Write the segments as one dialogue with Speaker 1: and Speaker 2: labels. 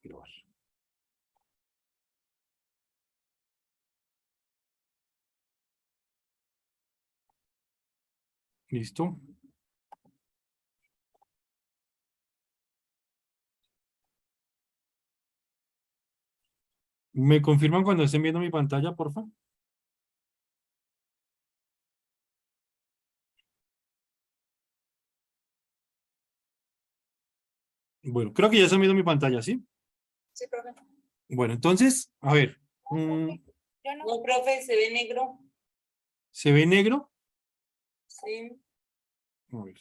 Speaker 1: Grabar. ¿Listo? ¿Me confirman cuando estén viendo mi pantalla, por favor? Bueno, creo que ya están viendo mi pantalla, ¿sí?
Speaker 2: Sí, profe.
Speaker 1: Bueno, entonces, a ver.
Speaker 2: No, profe, se ve negro.
Speaker 1: ¿Se ve negro?
Speaker 2: Sí.
Speaker 1: A ver.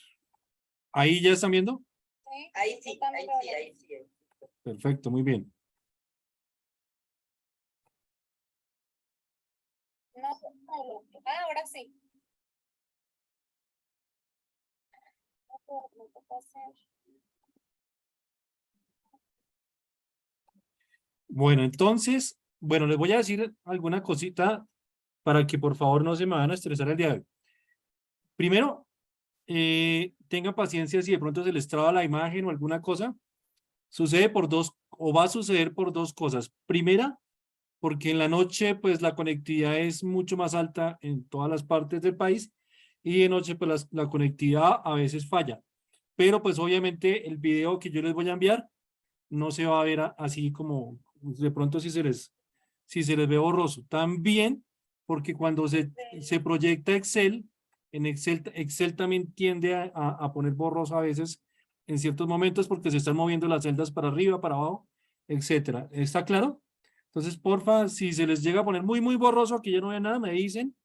Speaker 1: ¿Ahí ya están viendo?
Speaker 2: Ahí sí, ahí sí, ahí sí.
Speaker 1: Perfecto, muy bien.
Speaker 2: No, ahora sí.
Speaker 1: Bueno, entonces, bueno, les voy a decir alguna cosita para que por favor no se me van a estresar el día de hoy. Primero, tengan paciencia si de pronto se les traba la imagen o alguna cosa. Sucede por dos, o va a suceder por dos cosas. Primera, porque en la noche pues la conectividad es mucho más alta en todas las partes del país y de noche pues la conectividad a veces falla. Pero pues obviamente el video que yo les voy a enviar no se va a ver así como de pronto si se les ve borroso. También porque cuando se proyecta Excel, en Excel también tiende a poner borroso a veces en ciertos momentos porque se están moviendo las celdas para arriba, para abajo, etcétera. ¿Está claro? Entonces, porfa, si se les llega a poner muy borroso, que ya no vea nada, me dicen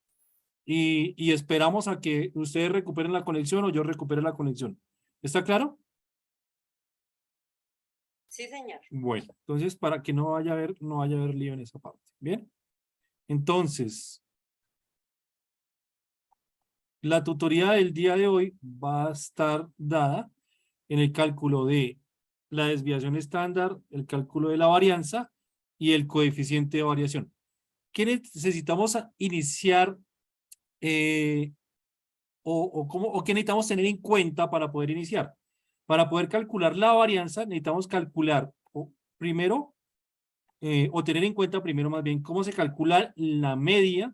Speaker 1: y esperamos a que ustedes recuperen la conexión o yo recupere la conexión. ¿Está claro?
Speaker 2: Sí, señor.
Speaker 1: Bueno, entonces para que no vaya a haber lío en esa parte. Bien. Entonces, la tutoría del día de hoy va a estar dada en el cálculo de la desviación estándar, el cálculo de la varianza y el coeficiente de variación. ¿Qué necesitamos iniciar o qué necesitamos tener en cuenta para poder iniciar? Para poder calcular la varianza necesitamos calcular primero o tener en cuenta primero más bien cómo se calcula la media,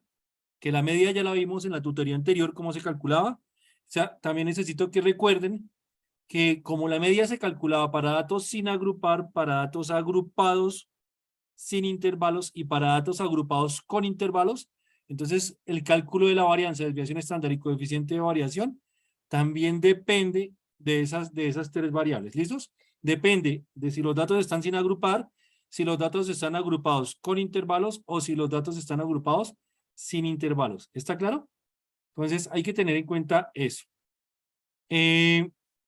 Speaker 1: que la media ya la vimos en la tutoría anterior, cómo se calculaba. O sea, también necesito que recuerden que como la media se calculaba para datos sin agrupar, para datos agrupados sin intervalos y para datos agrupados con intervalos, entonces el cálculo de la varianza, desviación estándar y coeficiente de variación también depende de esas tres variables. ¿Listos? Depende de si los datos están sin agrupar, si los datos están agrupados con intervalos o si los datos están agrupados sin intervalos. ¿Está claro? Entonces hay que tener en cuenta eso.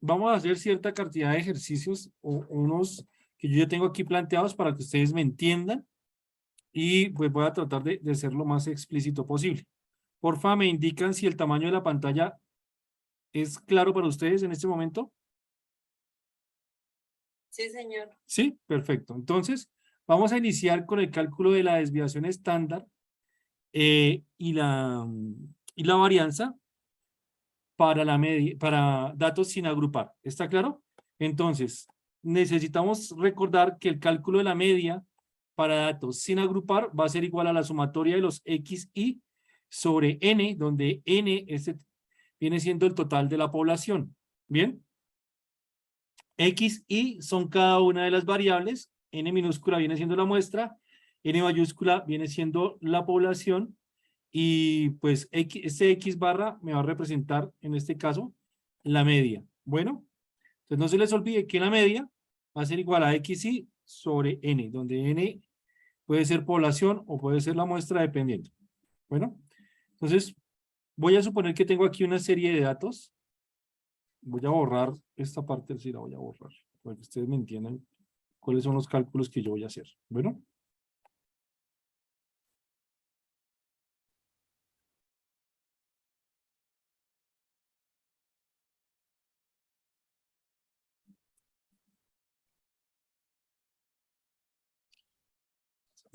Speaker 1: Vamos a hacer cierta cantidad de ejercicios o unos que yo ya tengo aquí planteados para que ustedes me entiendan y pues voy a tratar de ser lo más explícito posible. Porfa, me indican si el tamaño de la pantalla es claro para ustedes en este momento.
Speaker 2: Sí, señor.
Speaker 1: Sí, perfecto. Entonces, vamos a iniciar con el cálculo de la desviación estándar y la varianza para para datos sin agrupar. ¿Está claro? Entonces, necesitamos recordar que el cálculo de la media para datos sin agrupar va a ser igual a la sumatoria de los xi sobre n, donde n viene siendo el total de la población. ¿Bien? Xi son cada una de las variables, n minúscula viene siendo la muestra, n mayúscula viene siendo la población y pues este X barra me va a representar en este caso la media. Bueno, entonces no se les olvide que la media va a ser igual a XI sobre N, donde N puede ser población o puede ser la muestra dependiendo. Bueno, entonces voy a suponer que tengo aquí una serie de datos. Voy a borrar esta parte, sí la voy a borrar, para que ustedes me entiendan cuáles son los cálculos que yo voy a hacer. Bueno.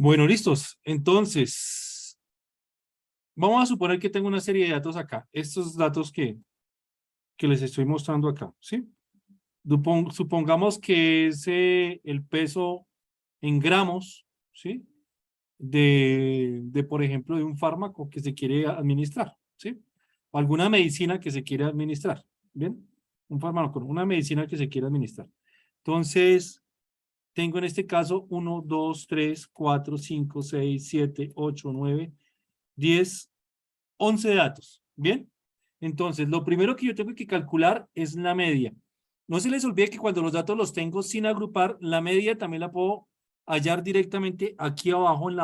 Speaker 1: Bueno, listos. Entonces, vamos a suponer que tengo una serie de datos acá. Estos datos que les estoy mostrando acá, ¿sí? Supongamos que es el peso en gramos, ¿sí? Por ejemplo, de un fármaco que se quiere administrar, ¿sí? O alguna medicina que se quiere administrar, ¿bien? Un fármaco, una medicina que se quiere administrar. Entonces, tengo en este caso 1, 2, 3, 4, 5, 6, 7, 8, 9, 10, 11 datos, ¿bien? Entonces, lo primero que yo tengo que calcular es la media. No se les olvide que cuando los datos los tengo sin agrupar, la media también la puedo hallar directamente aquí abajo en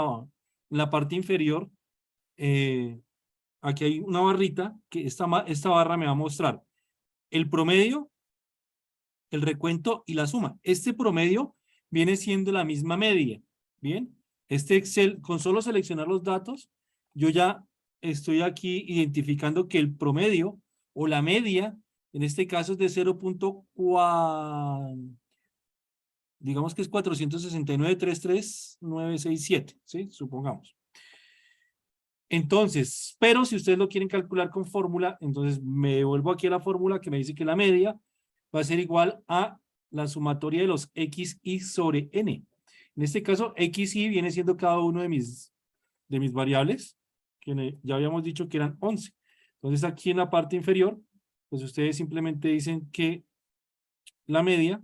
Speaker 1: la parte inferior. Aquí hay una barrita que esta barra me va a mostrar el promedio, el recuento y la suma. Este promedio viene siendo la misma media, ¿bien? Este Excel, con solo seleccionar los datos, yo ya estoy aquí identificando que el promedio o la media, en este caso es de 0.4, digamos que es 469.33967, ¿sí? Supongamos. Entonces, pero si ustedes lo quieren calcular con fórmula, entonces me vuelvo aquí a la fórmula que me dice que la media va a ser igual a la sumatoria de los xi sobre n. En este caso, xi viene siendo cada uno de mis variables, que ya habíamos dicho que eran 11. Entonces, aquí en la parte inferior, pues ustedes simplemente dicen que la media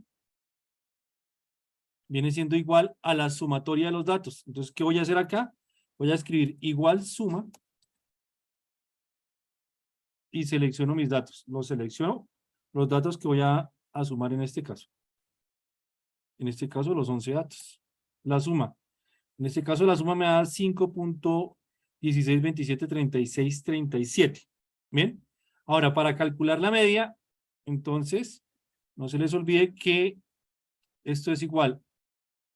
Speaker 1: viene siendo igual a la sumatoria de los datos. Entonces, ¿qué voy a hacer acá? Voy a escribir igual suma y selecciono mis datos. Los selecciono, los datos que voy a sumar en este caso. En este caso, los 11 datos. La suma. En este caso, la suma me da 5.16273637. Bien. Ahora, para calcular la media, entonces, no se les olvide que esto es igual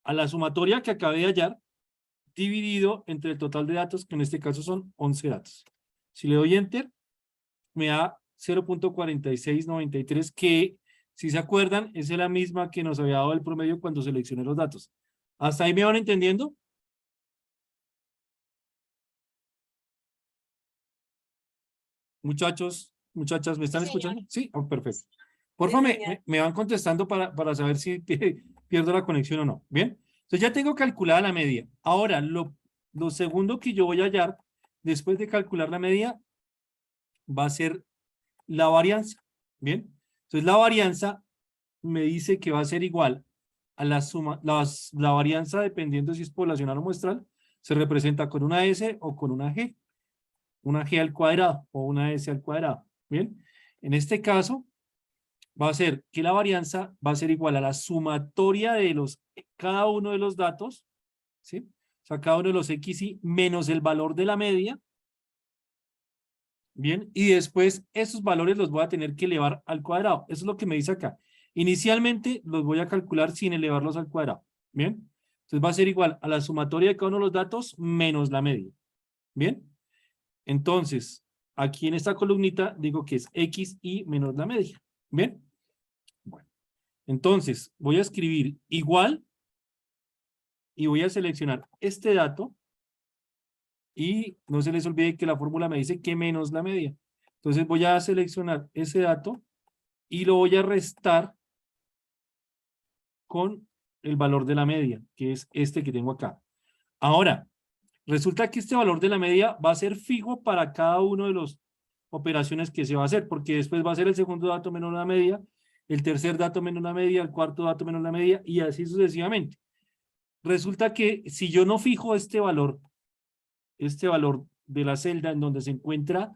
Speaker 1: a la sumatoria que acabé de hallar, dividido entre el total de datos, que en este caso son 11 datos. Si le doy Enter, me da 0.4693, que, si se acuerdan, es la misma que nos había dado el promedio cuando seleccioné los datos. ¿Hasta ahí me van entendiendo? Muchachos, muchachas, ¿me están escuchando? Sí, oh, perfecto. Porfa, me van contestando para saber si pierdo la conexión o no. Bien, entonces ya tengo calculada la media. Ahora, lo segundo que yo voy a hallar, después de calcular la media, va a ser la varianza. Bien, entonces la varianza me dice que va a ser igual a la suma, la varianza, dependiendo si es poblacional o muestral, se representa con una S o con una G al cuadrado o una S al cuadrado. Bien, en este caso va a ser que la varianza va a ser igual a la sumatoria de cada uno de los datos, ¿sí? O sea, cada uno de los xy menos el valor de la media. Bien, y después esos valores los voy a tener que elevar al cuadrado. Eso es lo que me dice acá. Inicialmente los voy a calcular sin elevarlos al cuadrado. Bien, entonces va a ser igual a la sumatoria de cada uno de los datos menos la media. Bien, entonces aquí en esta columnita digo que es xy menos la media. Bien, bueno, entonces voy a escribir igual y voy a seleccionar este dato. Y no se les olvide que la fórmula me dice que menos la media. Entonces voy a seleccionar ese dato y lo voy a restar con el valor de la media, que es este que tengo acá. Ahora, resulta que este valor de la media va a ser fijo para cada uno de las operaciones que se va a hacer, porque después va a ser el segundo dato menos la media, el tercer dato menos la media, el cuarto dato menos la media, y así sucesivamente. Resulta que si yo no fijo este valor de la celda en donde se encuentra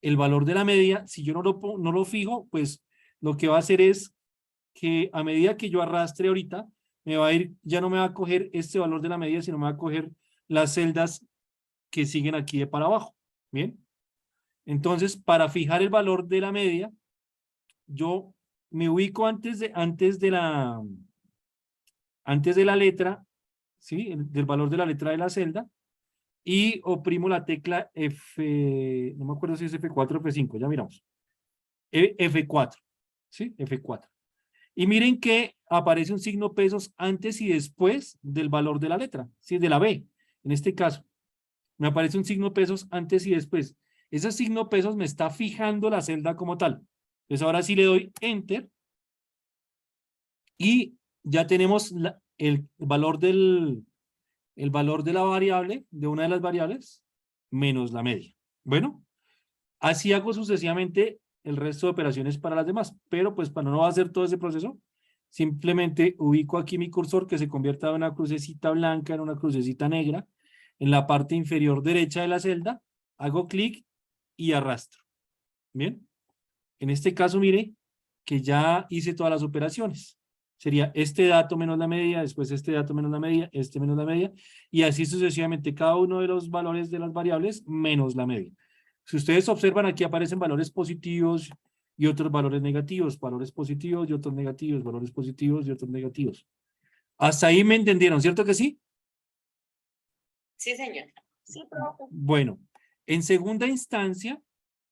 Speaker 1: el valor de la media, si yo no lo fijo, pues lo que va a hacer es que a medida que yo arrastre ahorita, me va a ir, ya no me va a coger este valor de la media, sino me va a coger las celdas que siguen aquí de para abajo. Bien. Entonces, para fijar el valor de la media, yo me ubico antes de la letra, ¿sí? Del valor de la letra de la celda, y oprimo la tecla F, no me acuerdo si es F4 o F5, ya miramos. F4, ¿sí? F4. Y miren que aparece un signo pesos antes y después del valor de la letra, ¿sí? De la B, en este caso. Me aparece un signo pesos antes y después. Ese signo pesos me está fijando la celda como tal. Entonces ahora sí le doy Enter y ya tenemos el valor el valor de la variable, de una de las variables, menos la media. Bueno, así hago sucesivamente el resto de operaciones para las demás, pero pues para no hacer todo ese proceso, simplemente ubico aquí mi cursor que se convierta de una crucecita blanca en una crucecita negra en la parte inferior derecha de la celda, hago clic y arrastro. Bien, en este caso mire que ya hice todas las operaciones. Sería este dato menos la media, después este dato menos la media, este menos la media, y así sucesivamente cada uno de los valores de las variables menos la media. Si ustedes observan, aquí aparecen valores positivos y otros valores negativos, valores positivos y otros negativos, valores positivos y otros negativos. Hasta ahí me entendieron, ¿cierto que sí?
Speaker 2: Sí, señor. Sí, profe.
Speaker 1: Bueno, en segunda instancia,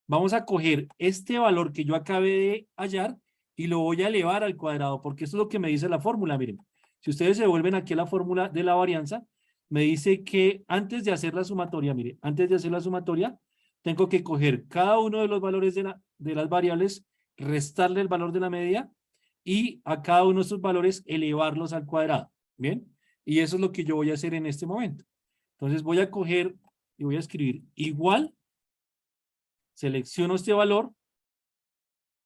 Speaker 1: vamos a coger este valor que yo acabé de hallar y lo voy a elevar al cuadrado, porque eso es lo que me dice la fórmula, miren. Si ustedes se vuelven aquí a la fórmula de la varianza, me dice que antes de hacer la sumatoria, mire, antes de hacer la sumatoria, tengo que coger cada uno de los valores de las variables, restarle el valor de la media y a cada uno de estos valores elevarlos al cuadrado, ¿bien? Y eso es lo que yo voy a hacer en este momento. Entonces voy a coger y voy a escribir igual, selecciono este valor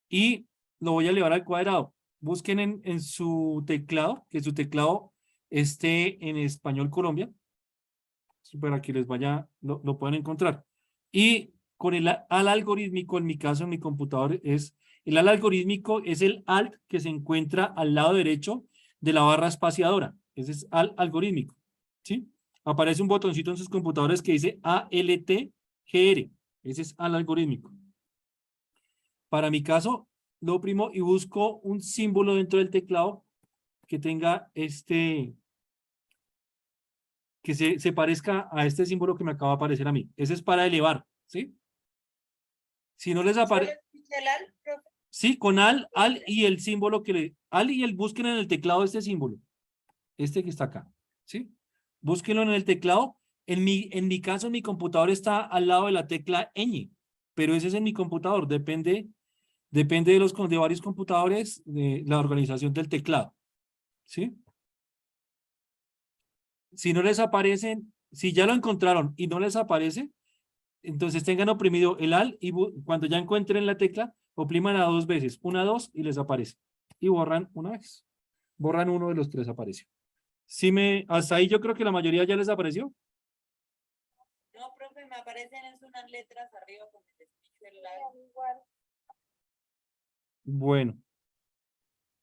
Speaker 1: y lo voy a elevar al cuadrado. Busquen en su teclado, que su teclado esté en español Colombia, para que les vaya, lo puedan encontrar. Y con el al algorítmico, en mi caso, en mi computador, el al algorítmico es el alt que se encuentra al lado derecho de la barra espaciadora. Ese es al algorítmico, ¿sí? Aparece un botoncito en sus computadores que dice ALTGR. Ese es al algorítmico. Para mi caso, lo oprimo y busco un símbolo dentro del teclado que tenga que se parezca a este símbolo que me acaba de aparecer a mí. Ese es para elevar, ¿sí? Si no les aparece... Sí, con al y el símbolo al y el busquen en el teclado este símbolo. Este que está acá, ¿sí? Búsquenlo en el teclado. En mi caso, mi computador está al lado de la tecla ñ, pero ese es en mi computador, depende de varios computadores, de la organización del teclado, ¿sí? Si no les aparecen, si ya lo encontraron y no les aparece, entonces tengan oprimido el al y cuando ya encuentren la tecla, opriman a 2 veces, 1, 2 y les aparece. Y borran una vez. Borran uno de los 3, apareció. Hasta ahí yo creo que la mayoría ya les apareció.
Speaker 2: No, profe, me aparecen unas letras arriba con el despicho del lado.
Speaker 1: Bueno.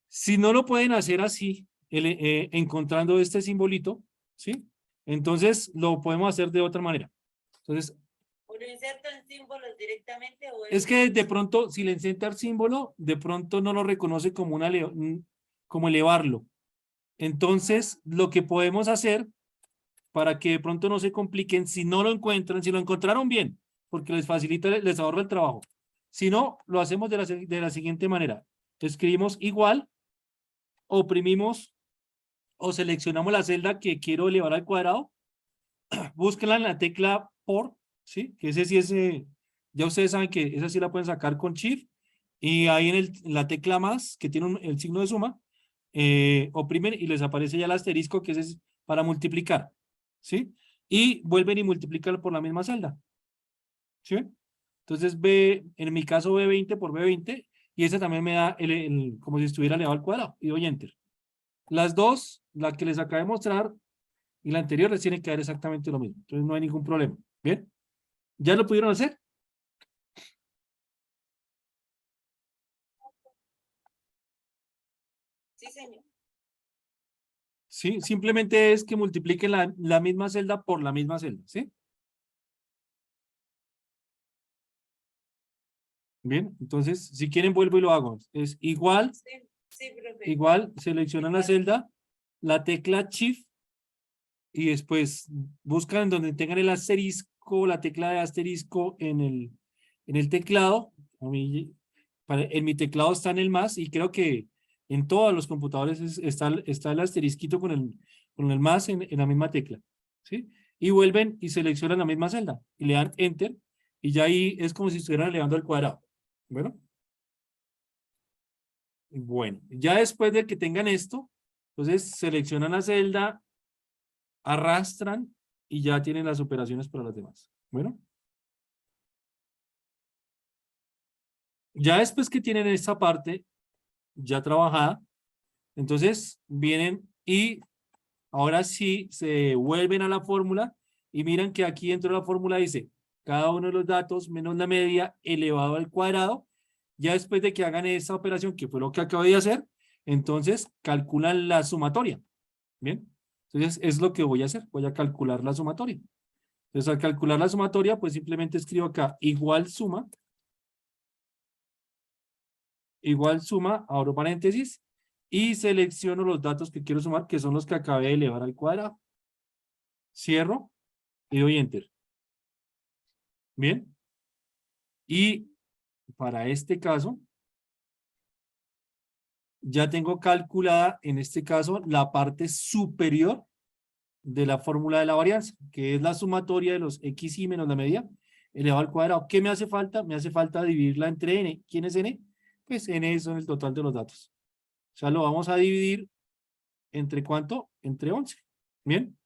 Speaker 1: Si no lo pueden hacer así, encontrando este simbolito, ¿sí? Entonces lo podemos hacer de otra manera. Entonces,
Speaker 2: ¿O lo inserto en símbolos directamente?
Speaker 1: es que de pronto, si le insertar símbolo, de pronto no lo reconoce como como elevarlo. Entonces, lo que podemos hacer para que de pronto no se compliquen, si no lo encuentran, si lo encontraron bien, porque les facilita, les ahorra el trabajo. Si no, lo hacemos de la siguiente manera. Escribimos igual, oprimimos o seleccionamos la celda que quiero elevar al cuadrado, búsquenla en la tecla por, ¿sí? Que ese sí es, ya ustedes saben que esa sí la pueden sacar con Shift, y ahí en la tecla más, que tiene el signo de suma, oprimen y les aparece ya el asterisco, que ese es para multiplicar, ¿sí? Y vuelven y multiplican por la misma celda, ¿sí? Entonces en mi caso B20 por B20, y ese también me da como si estuviera elevado al cuadrado, y doy Enter. Las dos, la que les acabé de mostrar y la anterior, les tiene que dar exactamente lo mismo. Entonces no hay ningún problema. ¿Bien? ¿Ya lo pudieron hacer?
Speaker 2: Sí, señor.
Speaker 1: Sí, simplemente es que multipliquen la misma celda por la misma celda, ¿sí? Bien, entonces, si quieren vuelvo y lo hago. Es igual,
Speaker 2: Sí, profe.
Speaker 1: igual, seleccionan la celda, la tecla Shift, y después buscan donde tengan el asterisco, la tecla de asterisco en el teclado. En mi teclado está en el más, y creo que en todos los computadores está el asterisquito con el más en la misma tecla, ¿sí? Y vuelven y seleccionan la misma celda y le dan Enter, y ya ahí es como si estuvieran elevando al cuadrado. Bueno. Bueno, ya después de que tengan esto, entonces seleccionan la celda, arrastran y ya tienen las operaciones para las demás. Bueno. Ya después que tienen esta parte ya trabajada, entonces vienen y ahora sí se vuelven a la fórmula y miran que aquí dentro de la fórmula dice cada uno de los datos menos la media elevado al cuadrado. Ya después de que hagan esa operación, que fue lo que acabo de hacer, entonces calculan la sumatoria. Bien, entonces es lo que voy a hacer. Voy a calcular la sumatoria. Entonces al calcular la sumatoria, pues simplemente escribo acá igual suma, abro paréntesis, y selecciono los datos que quiero sumar, que son los que acabé de elevar al cuadrado. Cierro y doy enter. Bien. Y para este caso, ya tengo calculada, en este caso, la parte superior de la fórmula de la varianza, que es la sumatoria de los xy menos la media elevado al cuadrado. ¿Qué me hace falta? Me hace falta dividirla entre n. ¿Quién es n? Pues n son el total de los datos. O sea, lo vamos a dividir ¿entre cuánto? Entre 11. Bien.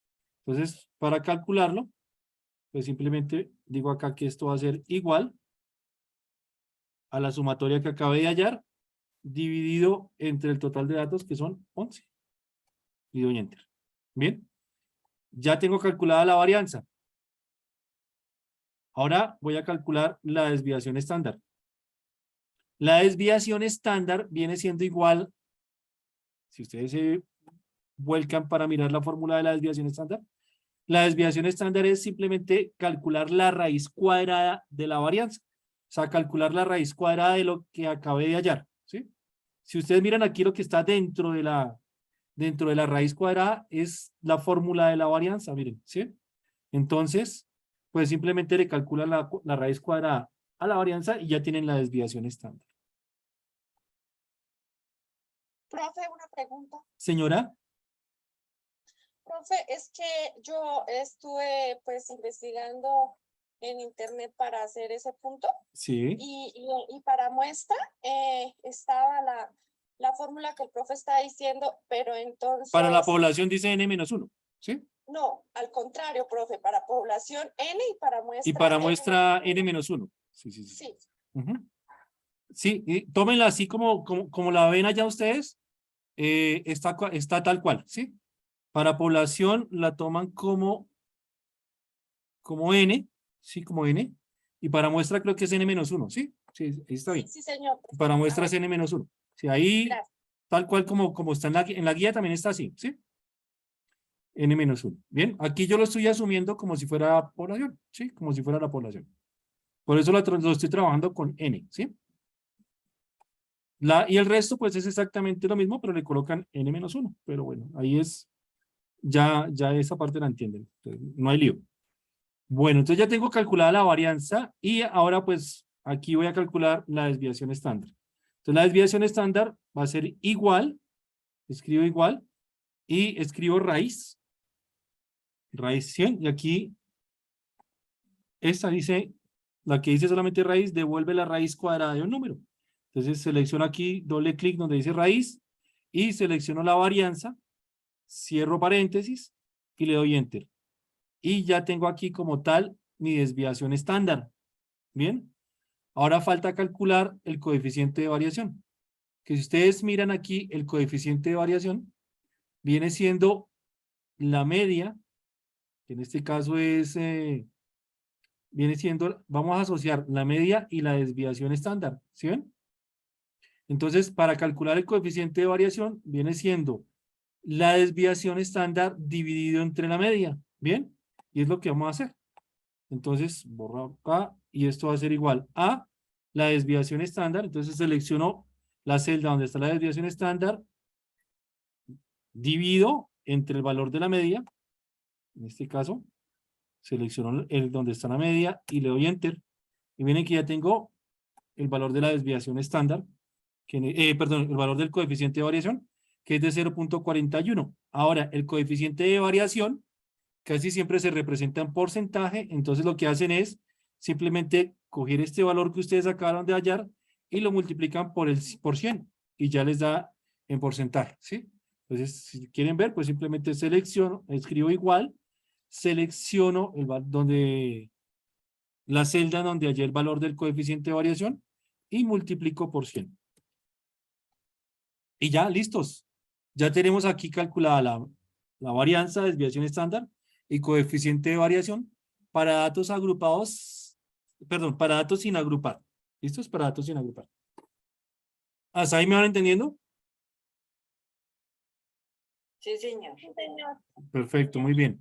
Speaker 1: Entonces, para calcularlo, pues simplemente digo acá que esto va a ser igual a la sumatoria que acabé de hallar, dividido entre el total de datos, que son 11. Y doy enter. Bien. Ya tengo calculada la varianza. Ahora voy a calcular la desviación estándar. La desviación estándar viene siendo igual, si ustedes se vuelcan para mirar la fórmula de la desviación estándar, la desviación estándar es simplemente calcular la raíz cuadrada de la varianza. O sea, calcular la raíz cuadrada de lo que acabé de hallar, ¿sí? Si ustedes miran aquí lo que está dentro de la raíz cuadrada es la fórmula de la varianza, miren, ¿sí? Entonces, pues simplemente le calculan la raíz cuadrada a la varianza y ya tienen la desviación estándar.
Speaker 3: Profe, una pregunta.
Speaker 1: Señora,
Speaker 3: Profe, es que yo estuve pues investigando en internet para hacer ese punto
Speaker 1: sí,
Speaker 3: y para muestra estaba la fórmula que el profe está diciendo, pero entonces...
Speaker 1: para la población dice n-1, ¿sí?
Speaker 3: No, al contrario, profe, para población N y para muestra
Speaker 1: Y para muestra
Speaker 3: N-1.
Speaker 1: n-1. Sí, sí, sí.
Speaker 3: Sí,
Speaker 1: Ujú. Sí, y tómenla así como la ven allá ustedes, está tal cual, ¿sí? Para población la toman como n, ¿sí? Como n. Y para muestra creo que es n-1, ¿sí? Sí, ahí está bien.
Speaker 3: sí, señor. profe.
Speaker 1: Para muestra
Speaker 3: Ah,
Speaker 1: es n-1. Sí, ahí,
Speaker 3: gracias.
Speaker 1: tal cual como está en la guía también está así, ¿sí? n-1. Bien, aquí yo lo estoy asumiendo como si fuera población, ¿sí? Como si fuera la población. Por eso lo estoy trabajando con n, ¿sí? Y el resto pues es exactamente lo mismo, pero le colocan n-1. Pero bueno, ahí es, ya esa parte la entienden. Entonces, no hay lío. Bueno, entonces ya tengo calculada la varianza y ahora pues aquí voy a calcular la desviación estándar. Entonces la desviación estándar va a ser igual, escribo igual y escribo raíz 100 y aquí esta dice, la que dice solamente raíz, devuelve la raíz cuadrada de un número. Entonces selecciono aquí, doble clic donde dice raíz y selecciono la varianza, cierro paréntesis y le doy enter. Y ya tengo aquí como tal mi desviación estándar. Bien, ahora falta calcular el coeficiente de variación. Que si ustedes miran aquí, el coeficiente de variación viene siendo la media, que en este caso es, viene siendo, vamos a asociar la media y la desviación estándar. ¿Sí ven? Entonces, para calcular el coeficiente de variación, viene siendo la desviación estándar dividido entre la media. ¿Bien? Y es lo que vamos a hacer. Entonces, borro acá y esto va a ser igual a la desviación estándar. Entonces, selecciono la celda donde está la desviación estándar, divido entre el valor de la media, en este caso, selecciono el donde está la media y le doy enter. Y miren que ya tengo el valor de la desviación estándar, perdón, el valor del coeficiente de variación, que es de 0.41. Ahora, el coeficiente de variación casi siempre se representa en porcentaje, entonces lo que hacen es simplemente coger este valor que ustedes acabaron de hallar y lo multiplican por 100 y ya les da en porcentaje, ¿sí? Entonces, si quieren ver, pues simplemente selecciono, escribo igual, selecciono la celda donde haya el valor del coeficiente de variación y multiplico por 100. Y ya, listos. Ya tenemos aquí calculada la varianza, desviación estándar y coeficiente de variación para datos agrupados, perdón, para datos sin agrupar. ¿Listos? Para datos sin agrupar. ¿Hasta ahí me van entendiendo?
Speaker 2: Sí, señor.
Speaker 3: Sí, señor.
Speaker 1: Perfecto, muy bien.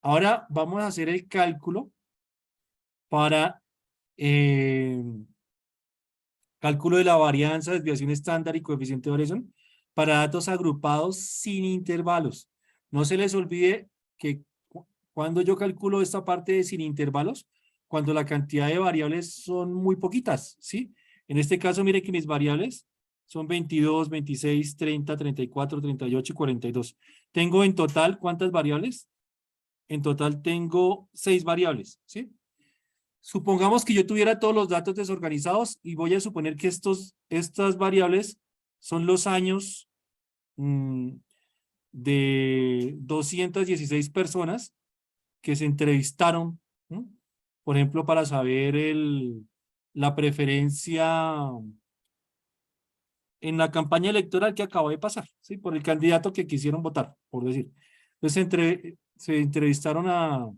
Speaker 1: Ahora vamos a hacer el cálculo para cálculo de la varianza, desviación estándar y coeficiente de variación para datos agrupados sin intervalos. No se les olvide que cuando yo calculo esta parte de sin intervalos, cuando la cantidad de variables son muy poquitas, ¿sí? En este caso, mire que mis variables son 22, 26, 30, 34, 38 y 42. Tengo en total, ¿cuántas variables? En total tengo 6 variables, ¿sí? Supongamos que yo tuviera todos los datos desorganizados y voy a suponer que estas variables son los años de 216 personas que se entrevistaron, ¿no? Por ejemplo, para saber la preferencia en la campaña electoral que acaba de pasar, ¿sí? Por el candidato que quisieron votar, por decir. Entonces, se entrevistaron a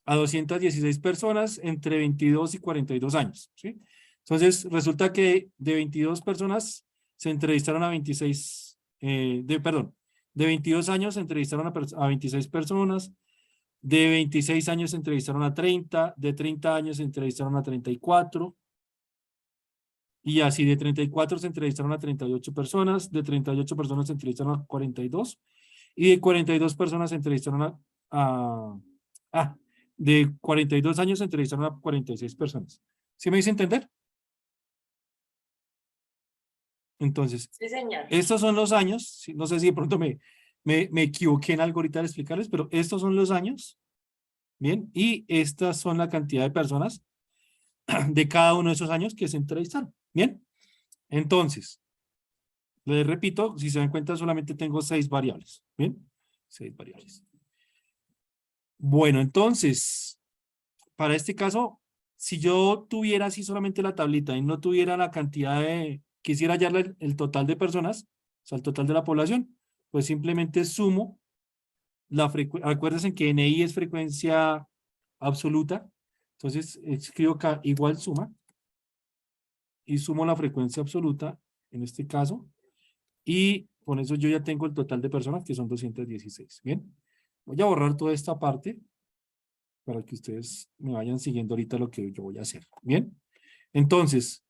Speaker 1: 216 personas entre 22 y 42 años, ¿sí? Entonces, resulta que de 22 personas se entrevistaron a 26, de 22 años se entrevistaron a 26 personas, de 26 años se entrevistaron a 30, de 30 años se entrevistaron a 34, y así de 34 se entrevistaron a 38 personas, de 38 personas se entrevistaron a 42, y de 42 personas se entrevistaron de 42 años se entrevistaron a 46 personas. ¿Sí me hice entender? Entonces,
Speaker 2: Sí, señor.
Speaker 1: estos son los años, no sé si de pronto me equivoqué en algo ahorita al explicarles, pero estos son los años, ¿bien? Y estas son la cantidad de personas de cada uno de esos años que se entrevistaron, ¿bien? Entonces, les repito, si se dan cuenta, solamente tengo 6 variables, ¿bien? 6 variables. Bueno, entonces, para este caso, si yo tuviera así solamente la tablita y no tuviera la cantidad quisiera hallar el total de personas, o sea, el total de la población, pues simplemente sumo la frecuencia, acuérdense que NI es frecuencia absoluta, entonces escribo acá igual suma, y sumo la frecuencia absoluta, en este caso, y con eso yo ya tengo el total de personas, que son 216, ¿bien? Voy a borrar toda esta parte, para que ustedes me vayan siguiendo ahorita lo que yo voy a hacer. Bien, entonces,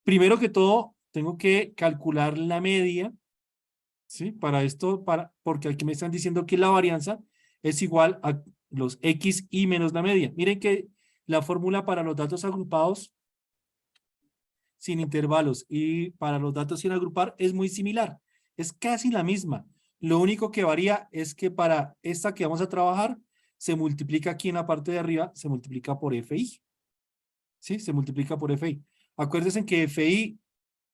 Speaker 1: primero que todo, tengo que calcular la media, ¿sí? Para esto, porque aquí me están diciendo que la varianza es igual a los X y menos la media. Miren que la fórmula para los datos agrupados sin intervalos y para los datos sin agrupar es muy similar. Es casi la misma. Lo único que varía es que para esta que vamos a trabajar, se multiplica aquí en la parte de arriba, se multiplica por FI. ¿Sí? Se multiplica por FI. Acuérdense que FI,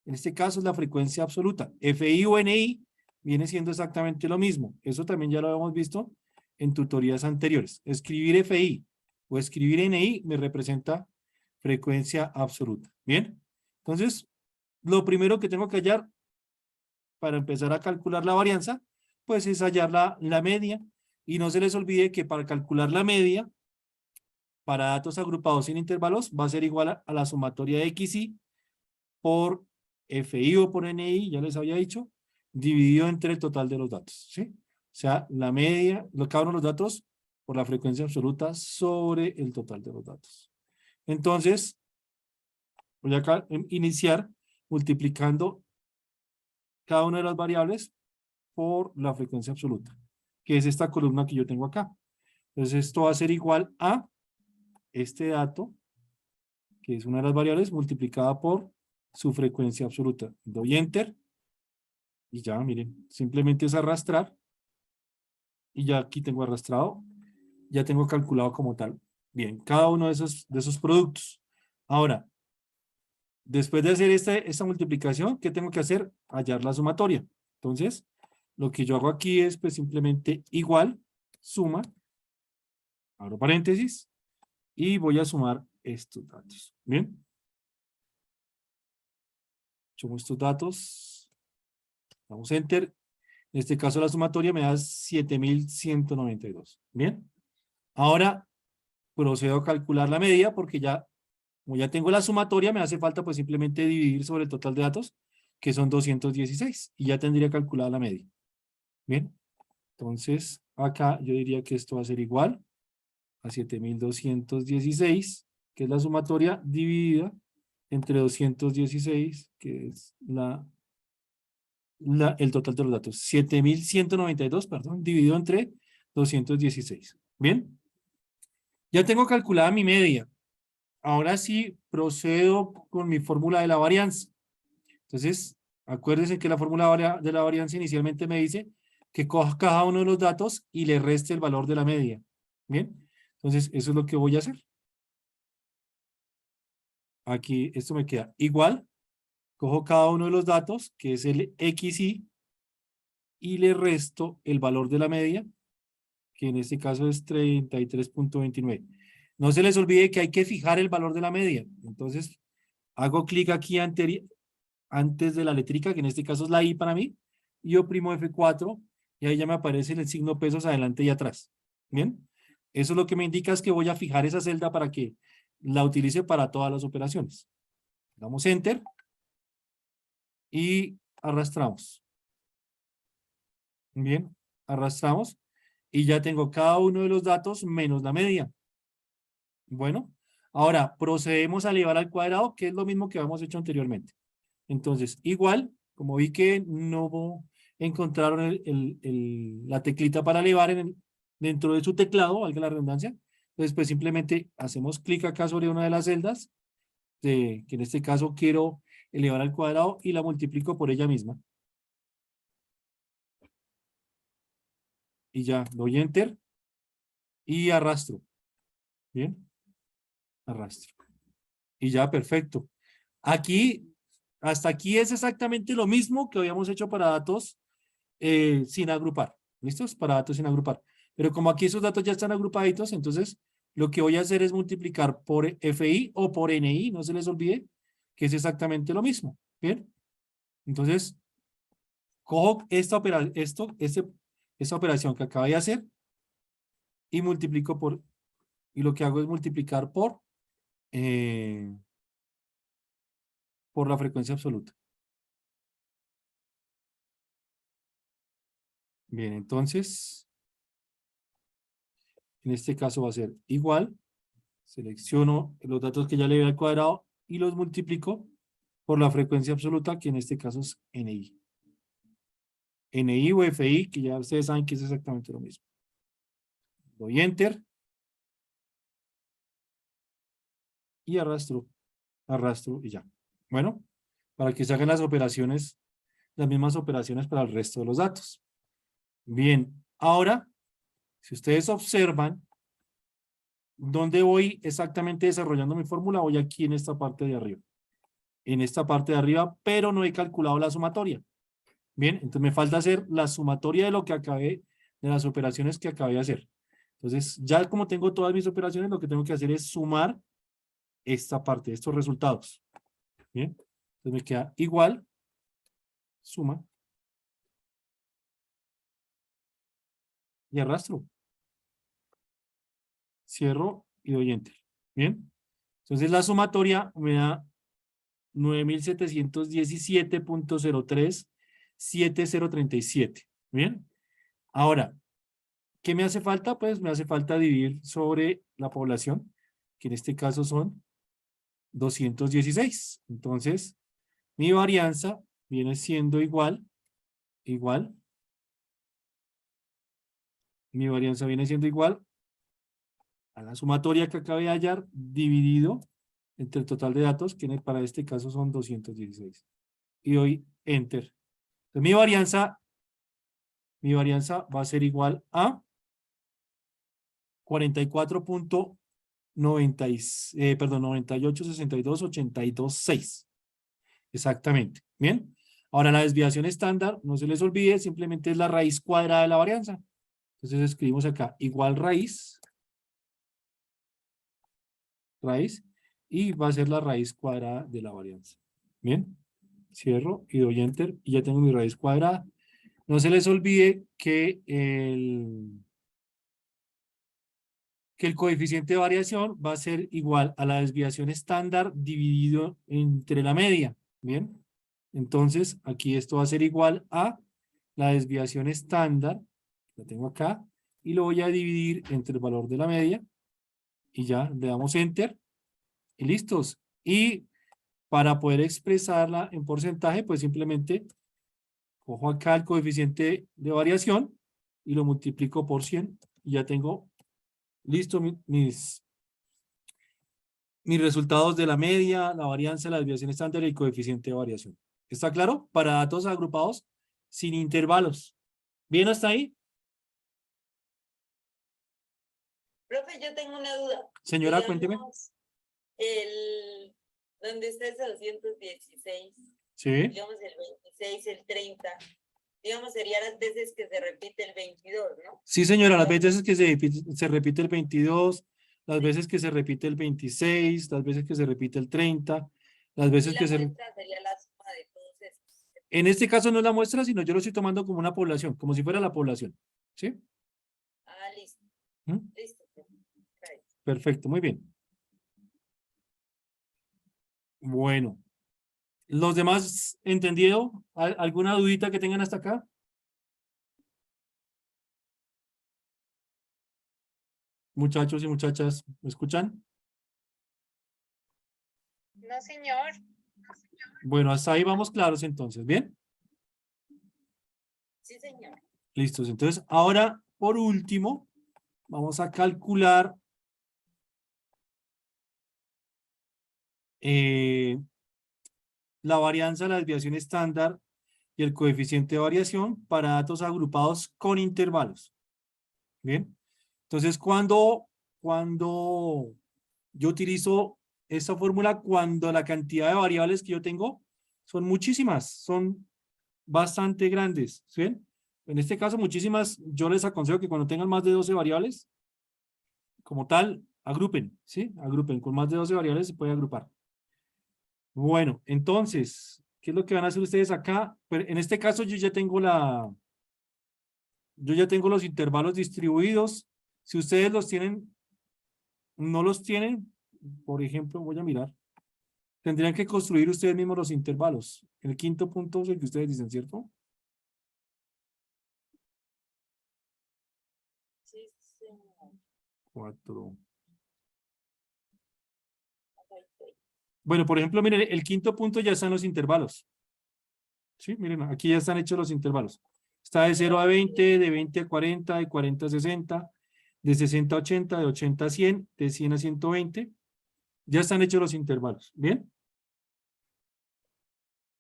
Speaker 1: en este caso, es la frecuencia absoluta. FI o NI viene siendo exactamente lo mismo. Eso también ya lo habíamos visto en tutorías anteriores. Escribir FI o escribir NI me representa frecuencia absoluta. ¿Bien? Entonces, lo primero que tengo que hallar para empezar a calcular la varianza, pues es hallar la media. Y no se les olvide que para calcular la media, para datos agrupados sin intervalos, va a ser igual a la sumatoria de XY por FI o por NI, ya les había dicho, dividido entre el total de los datos, ¿sí? O sea, la media, cada uno de los datos por la frecuencia absoluta sobre el total de los datos. Entonces, voy a iniciar multiplicando cada una de las variables por la frecuencia absoluta, que es esta columna que yo tengo acá. Entonces, esto va a ser igual a este dato, que es una de las variables, multiplicada por su frecuencia absoluta. Doy Enter y ya, miren, simplemente es arrastrar y ya aquí tengo arrastrado, ya tengo calculado como tal. Bien, cada uno de esos productos. Ahora, Después de hacer esta multiplicación, ¿qué tengo que hacer? Hallar la sumatoria. Entonces, lo que yo hago aquí es pues simplemente igual, suma, abro paréntesis, y voy a sumar estos datos. ¿Bien? Sumo estos datos, damos enter. En este caso la sumatoria me da 7.192. ¿Bien? Ahora procedo a calcular la medida porque ya, como ya tengo la sumatoria, me hace falta pues simplemente dividir sobre el total de datos, que son 216, y ya tendría calculada la media. Bien, entonces acá yo diría que esto va a ser igual a 7.216, que es la sumatoria, dividida entre 216, que es el total de los datos. 7.192, perdón, dividido entre 216. Bien, ya tengo calculada mi media. Ahora sí procedo con mi fórmula de la varianza. Entonces, acuérdense que la fórmula de la varianza inicialmente me dice que coja cada uno de los datos y le reste el valor de la media. Bien, entonces eso es lo que voy a hacer. Aquí esto me queda igual. Cojo cada uno de los datos, que es el XY, y le resto el valor de la media, que en este caso es 33.29. No se les olvide que hay que fijar el valor de la media. Entonces, hago clic aquí antes de la letrica, que en este caso es la I para mí, y oprimo F4, y ahí ya me aparece el signo pesos adelante y atrás. ¿Bien? Eso lo que me indica es que voy a fijar esa celda para que la utilice para todas las operaciones. Damos Enter y arrastramos. Bien, arrastramos y ya tengo cada uno de los datos menos la media. Bueno, ahora procedemos a elevar al cuadrado, que es lo mismo que habíamos hecho anteriormente. Entonces, igual, como vi que no encontraron la teclita para elevar dentro de su teclado, valga la redundancia, entonces pues simplemente hacemos clic acá sobre una de las celdas, que en este caso quiero elevar al cuadrado, y la multiplico por ella misma. Y ya, doy Enter y arrastro. Bien, arrastro. Y ya, perfecto. Aquí, hasta aquí es exactamente lo mismo que habíamos hecho para datos sin agrupar. ¿Listos? Para datos sin agrupar. Pero como aquí esos datos ya están agrupaditos, entonces lo que voy a hacer es multiplicar por FI o por NI, no se les olvide, que es exactamente lo mismo. Bien. Entonces, cojo esta operación que acabo de hacer y multiplico y lo que hago es multiplicar por la frecuencia absoluta. Bien, entonces, en este caso va a ser igual. Selecciono los datos que ya le di al cuadrado y los multiplico por la frecuencia absoluta, que en este caso es NI. NI o FI, que ya ustedes saben que es exactamente lo mismo. Doy Enter. Y arrastro y ya. Bueno, para que se hagan las mismas operaciones para el resto de los datos. Bien, ahora, si ustedes observan, ¿dónde voy exactamente desarrollando mi fórmula? Voy aquí en esta parte de arriba. En esta parte de arriba, pero no he calculado la sumatoria. Bien, entonces me falta hacer la sumatoria de las operaciones que acabé de hacer. Entonces, ya como tengo todas mis operaciones, lo que tengo que hacer es sumar esta parte, estos resultados. Bien, entonces me queda igual, suma, y arrastro. Cierro y doy Enter. Bien, entonces la sumatoria me da 9.717.037037. Bien, ahora, ¿qué me hace falta? Pues me hace falta dividir sobre la población, que en este caso son 216. Entonces, mi varianza viene siendo igual. Mi varianza viene siendo igual a la sumatoria que acabé de hallar, dividido entre el total de datos, que para este caso son 216. Y doy Enter. Entonces, mi varianza va a ser igual a 98.62.82.6. Exactamente. Bien. Ahora la desviación estándar, no se les olvide, simplemente es la raíz cuadrada de la varianza. Entonces escribimos acá igual raíz, y va a ser la raíz cuadrada de la varianza. Bien. Cierro y doy enter y ya tengo mi raíz cuadrada. No se les olvide que el coeficiente de variación va a ser igual a la desviación estándar dividido entre la media. Bien. Entonces, aquí esto va a ser igual a la desviación estándar, la tengo acá, y lo voy a dividir entre el valor de la media, y ya le damos enter, y listos. Y para poder expresarla en porcentaje, pues simplemente cojo acá el coeficiente de variación y lo multiplico por 100, y ya tengo listo mis resultados de la media, la varianza, la desviación estándar y el coeficiente de variación. ¿Está claro? Para datos agrupados sin intervalos. ¿Bien hasta ahí?
Speaker 2: Profe, yo tengo una duda.
Speaker 1: Señora, cuénteme.
Speaker 2: Digamos, donde está ese 216,
Speaker 1: Sí.
Speaker 2: digamos el 26, el 30, digamos serían las veces que se repite el 22, ¿no?
Speaker 1: Sí, señora, las veces que se repite el 22, las veces que se repite el 26, las veces que se repite el 30, las
Speaker 2: Y
Speaker 1: veces
Speaker 2: la
Speaker 1: que se...
Speaker 2: muestra sería la suma de todos estos.
Speaker 1: En este caso no es la muestra, sino yo lo estoy tomando como una población, como si fuera la población. ¿Sí?
Speaker 2: Ah, listo.
Speaker 1: ¿Mm?
Speaker 2: Listo. Right.
Speaker 1: Perfecto, muy bien. Bueno. ¿Los demás entendido? ¿Alguna dudita que tengan hasta acá? Muchachos y muchachas, ¿me escuchan?
Speaker 3: No, señor.
Speaker 1: Bueno, hasta ahí vamos claros entonces, ¿bien?
Speaker 2: Sí, señor.
Speaker 1: Listos. Entonces, ahora, por último, vamos a calcular la varianza, la desviación estándar y el coeficiente de variación para datos agrupados con intervalos. ¿Bien? Entonces, cuando yo utilizo esta fórmula, cuando la cantidad de variables que yo tengo son muchísimas, son bastante grandes, ¿sí ven? En este caso, muchísimas, yo les aconsejo que cuando tengan más de 12 variables, como tal, agrupen, ¿sí? Agrupen, con más de 12 variables se puede agrupar. Bueno, entonces, ¿qué es lo que van a hacer ustedes acá? Pero en este caso yo ya tengo los intervalos distribuidos. Si ustedes los tienen, no los tienen, por ejemplo, voy a mirar. Tendrían que construir ustedes mismos los intervalos. El quinto punto es el que ustedes dicen, ¿cierto?
Speaker 2: Sí, señor.
Speaker 1: 4. Bueno, por ejemplo, miren, el quinto punto ya están los intervalos. Sí, miren, aquí ya están hechos los intervalos. Está de 0 a 20, de 20 a 40, de 40 a 60, de 60 a 80, de 80 a 100, de 100 a 120. Ya están hechos los intervalos. ¿Bien?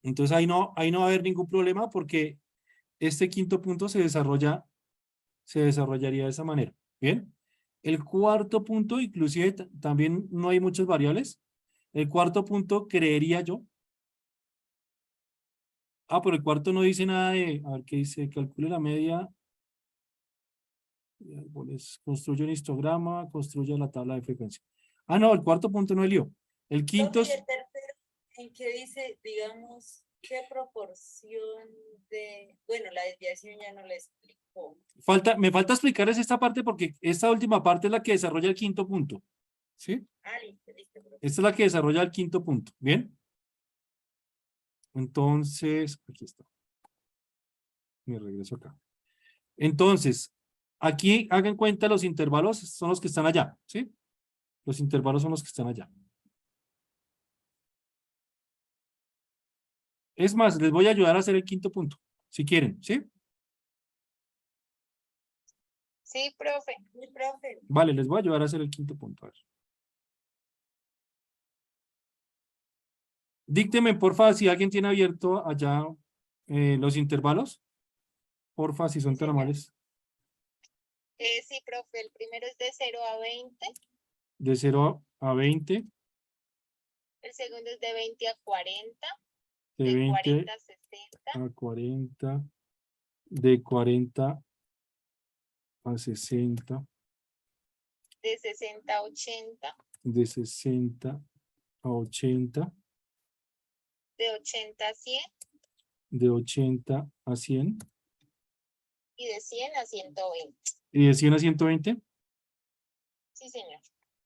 Speaker 1: Entonces ahí no va a haber ningún problema porque este quinto punto se desarrollaría de esa manera. ¿Bien? El cuarto punto, inclusive también no hay muchas variables. El cuarto punto, creería yo. Pero el cuarto no dice nada de, a ver qué dice, calcule la media. Construye un histograma, construye la tabla de frecuencia. No, el cuarto punto no es lío. El quinto
Speaker 2: Profe, y
Speaker 1: es,
Speaker 2: el tercero, en que dice, digamos, qué proporción de, bueno, la desviación ya no la explicó.
Speaker 1: me falta explicarles esta parte porque esta última parte es la que desarrolla el quinto punto. ¿Sí?
Speaker 2: Ah, listo, listo, profe.
Speaker 1: Esta es la que desarrolla el quinto punto. ¿Bien? Entonces, aquí está. Me regreso acá. Entonces, aquí hagan cuenta los intervalos son los que están allá. ¿Sí? Los intervalos son los que están allá. Es más, les voy a ayudar a hacer el quinto punto, si quieren, ¿sí?
Speaker 3: Sí, profe.
Speaker 2: Sí, profe.
Speaker 1: Vale, les voy a ayudar a hacer el quinto punto. A ver. Dícteme, porfa, si alguien tiene abierto allá los intervalos. Porfa, si son
Speaker 2: Sí,
Speaker 1: tan
Speaker 2: señor.
Speaker 1: amables.
Speaker 3: Sí, profe. El primero es de 0 a 20.
Speaker 1: De 0 a 20.
Speaker 3: El segundo es de 20 a 40.
Speaker 1: De
Speaker 3: de
Speaker 1: 20
Speaker 3: 40 a 60,
Speaker 1: a 40, de 40 a 60,
Speaker 3: de 60 a 80,
Speaker 1: de 60 a 80,
Speaker 3: de 80 a 100
Speaker 1: de 80 a 100
Speaker 3: y de 100 a 120.
Speaker 1: y de 100 a 120.
Speaker 3: Sí, señor.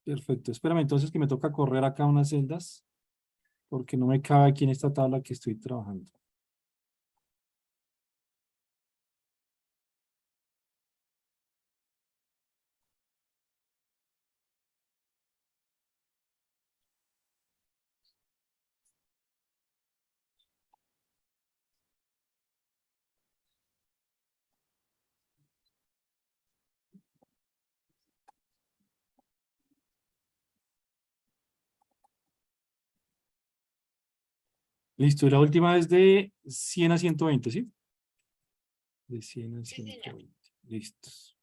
Speaker 1: Perfecto. Espérame entonces que me toca correr acá unas celdas porque no me cabe aquí en esta tabla que estoy trabajando. Listo. Y la última es de 100 a 120, ¿sí? De 100 a
Speaker 3: Sí, señor.
Speaker 1: 120. Listos.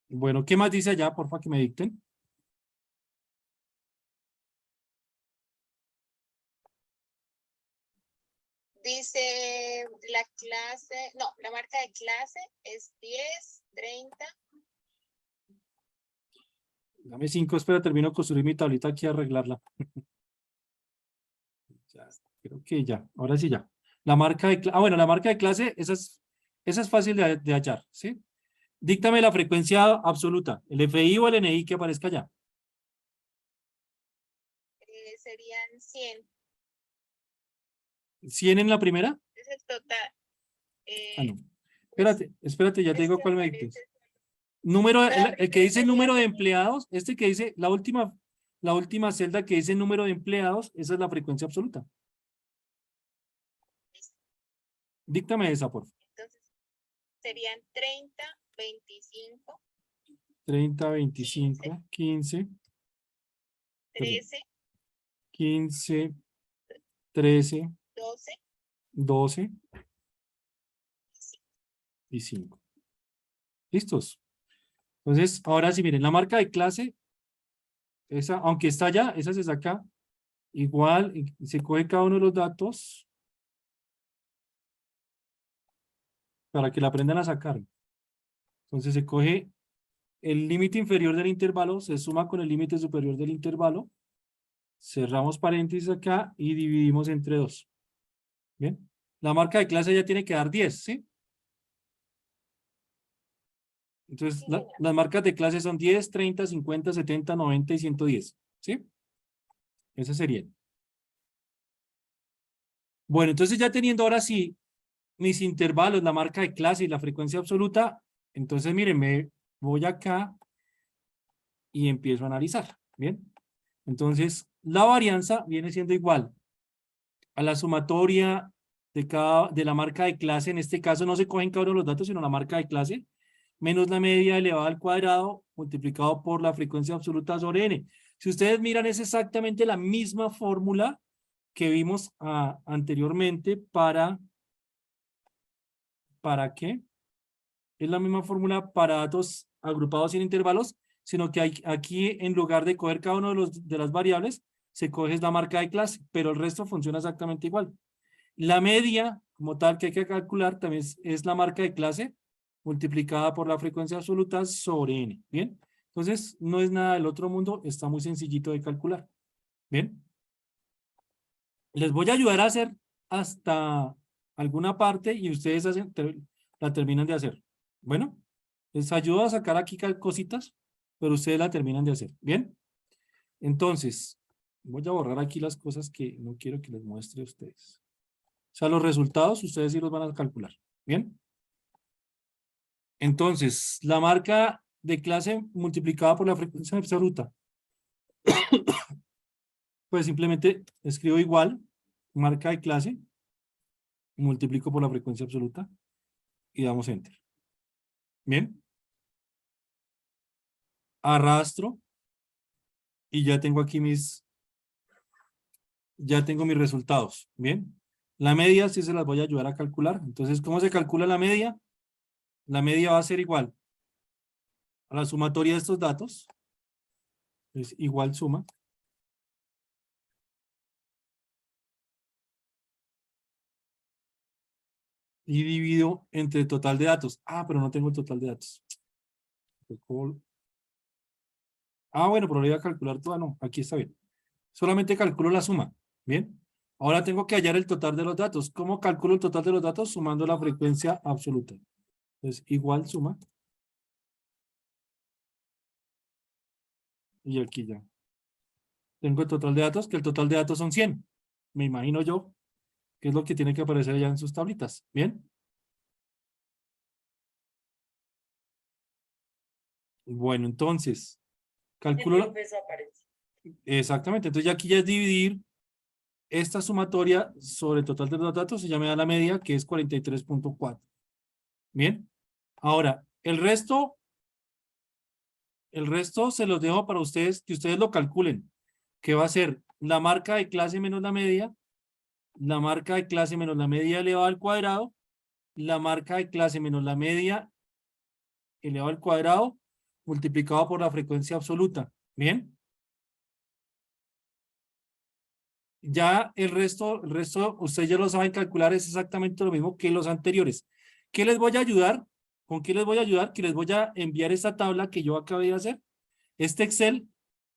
Speaker 1: Bueno, ¿qué más dice allá? Porfa, que me dicten.
Speaker 3: Dice la clase, no, la marca de clase es 10, 30.
Speaker 1: Dame 5, espera, termino de construir mi tablita aquí a arreglarla. Ya, creo que ya, ahora sí ya. La marca de bueno, la marca de clase, esa es fácil de hallar, ¿sí? Díctame la frecuencia absoluta, el FI o el NI que aparezca allá.
Speaker 3: Serían 100.
Speaker 1: 100 en la primera.
Speaker 3: Es el total.
Speaker 1: Ah, no.
Speaker 3: Pues,
Speaker 1: Espérate, ya te
Speaker 3: es
Speaker 1: digo
Speaker 3: que
Speaker 1: cuál me
Speaker 3: aparece.
Speaker 1: dictes. Número,
Speaker 3: La
Speaker 1: el que
Speaker 3: primera
Speaker 1: dice
Speaker 3: sería
Speaker 1: número de
Speaker 3: 1000.
Speaker 1: empleados, este que dice la última celda que dice número de empleados, esa es la frecuencia absoluta. Díctame esa, por favor.
Speaker 3: Entonces, serían 30, 25,
Speaker 1: 30, 25, 15,
Speaker 3: 13,
Speaker 1: 15, 13,
Speaker 3: 12
Speaker 1: 12 y 5. ¿Listos? Entonces, ahora sí, miren, la marca de clase, esa, aunque está allá, esa se saca igual, y se coge cada uno de los datos para que la aprendan a sacar. Entonces se coge el límite inferior del intervalo, se suma con el límite superior del intervalo, cerramos paréntesis acá y dividimos entre 2. Bien, la marca de clase ya tiene que dar 10, ¿sí? Entonces,
Speaker 3: Sí, señor.
Speaker 1: las marcas de clase son 10, 30, 50, 70, 90 y 110, ¿sí? Esas serían. Bueno, entonces ya teniendo ahora sí mis intervalos, la marca de clase y la frecuencia absoluta, entonces miren, me voy acá y empiezo a analizar, ¿bien? Entonces, la varianza viene siendo igual a la sumatoria de la marca de clase. En este caso no se cogen cada uno de los datos, sino la marca de clase, menos la media elevada al cuadrado multiplicado por la frecuencia absoluta sobre n. Si ustedes miran, es exactamente la misma fórmula que vimos anteriormente ¿para qué? Es la misma fórmula para datos agrupados sin intervalos, sino que aquí en lugar de coger cada uno de las variables, se coge la marca de clase, pero el resto funciona exactamente igual. La media, como tal, que hay que calcular, también es la marca de clase multiplicada por la frecuencia absoluta sobre n. ¿Bien? Entonces, no es nada del otro mundo, está muy sencillito de calcular. ¿Bien? Les voy a ayudar a hacer hasta alguna parte y ustedes la terminan de hacer. Bueno, les ayudo a sacar aquí cositas, pero ustedes la terminan de hacer. ¿Bien? Entonces, voy a borrar aquí las cosas que no quiero que les muestre a ustedes. O sea, los resultados ustedes sí los van a calcular. ¿Bien? Entonces, la marca de clase multiplicada por la frecuencia absoluta. Pues simplemente escribo igual, marca de clase, multiplico por la frecuencia absoluta y damos enter. Bien. Arrastro y ya tengo aquí ya tengo mis resultados. Bien. La media sí se las voy a ayudar a calcular. Entonces, ¿cómo se calcula la media? La media va a ser igual a la sumatoria de estos datos. Es igual suma. Y divido entre el total de datos. Ah, pero no tengo el total de datos. Ah, bueno, pero lo voy a calcular toda, no, aquí está bien. Solamente calculo la suma, ¿bien? Ahora tengo que hallar el total de los datos. ¿Cómo calculo el total de los datos? Sumando la frecuencia absoluta. Entonces, igual suma. Y aquí ya. Tengo el total de datos, que el total de datos son 100. Me imagino yo que es lo que tiene que aparecer allá en sus tablitas, ¿bien? Bueno, entonces, calculo la...
Speaker 2: Eso aparece.
Speaker 1: Exactamente, entonces ya aquí ya es dividir esta sumatoria sobre el total de los datos y ya me da la media que es 43.4. Bien, ahora el resto se los dejo para ustedes, que ustedes lo calculen, que va a ser la marca de clase menos la media, la marca de clase menos la media elevado al cuadrado, la marca de clase menos la media elevado al cuadrado multiplicado por la frecuencia absoluta. Bien. Ya el resto, ustedes ya lo saben calcular, es exactamente lo mismo que los anteriores. ¿Qué les voy a ayudar? ¿Con qué les voy a ayudar? Que les voy a enviar esta tabla que yo acabé de hacer. Este Excel,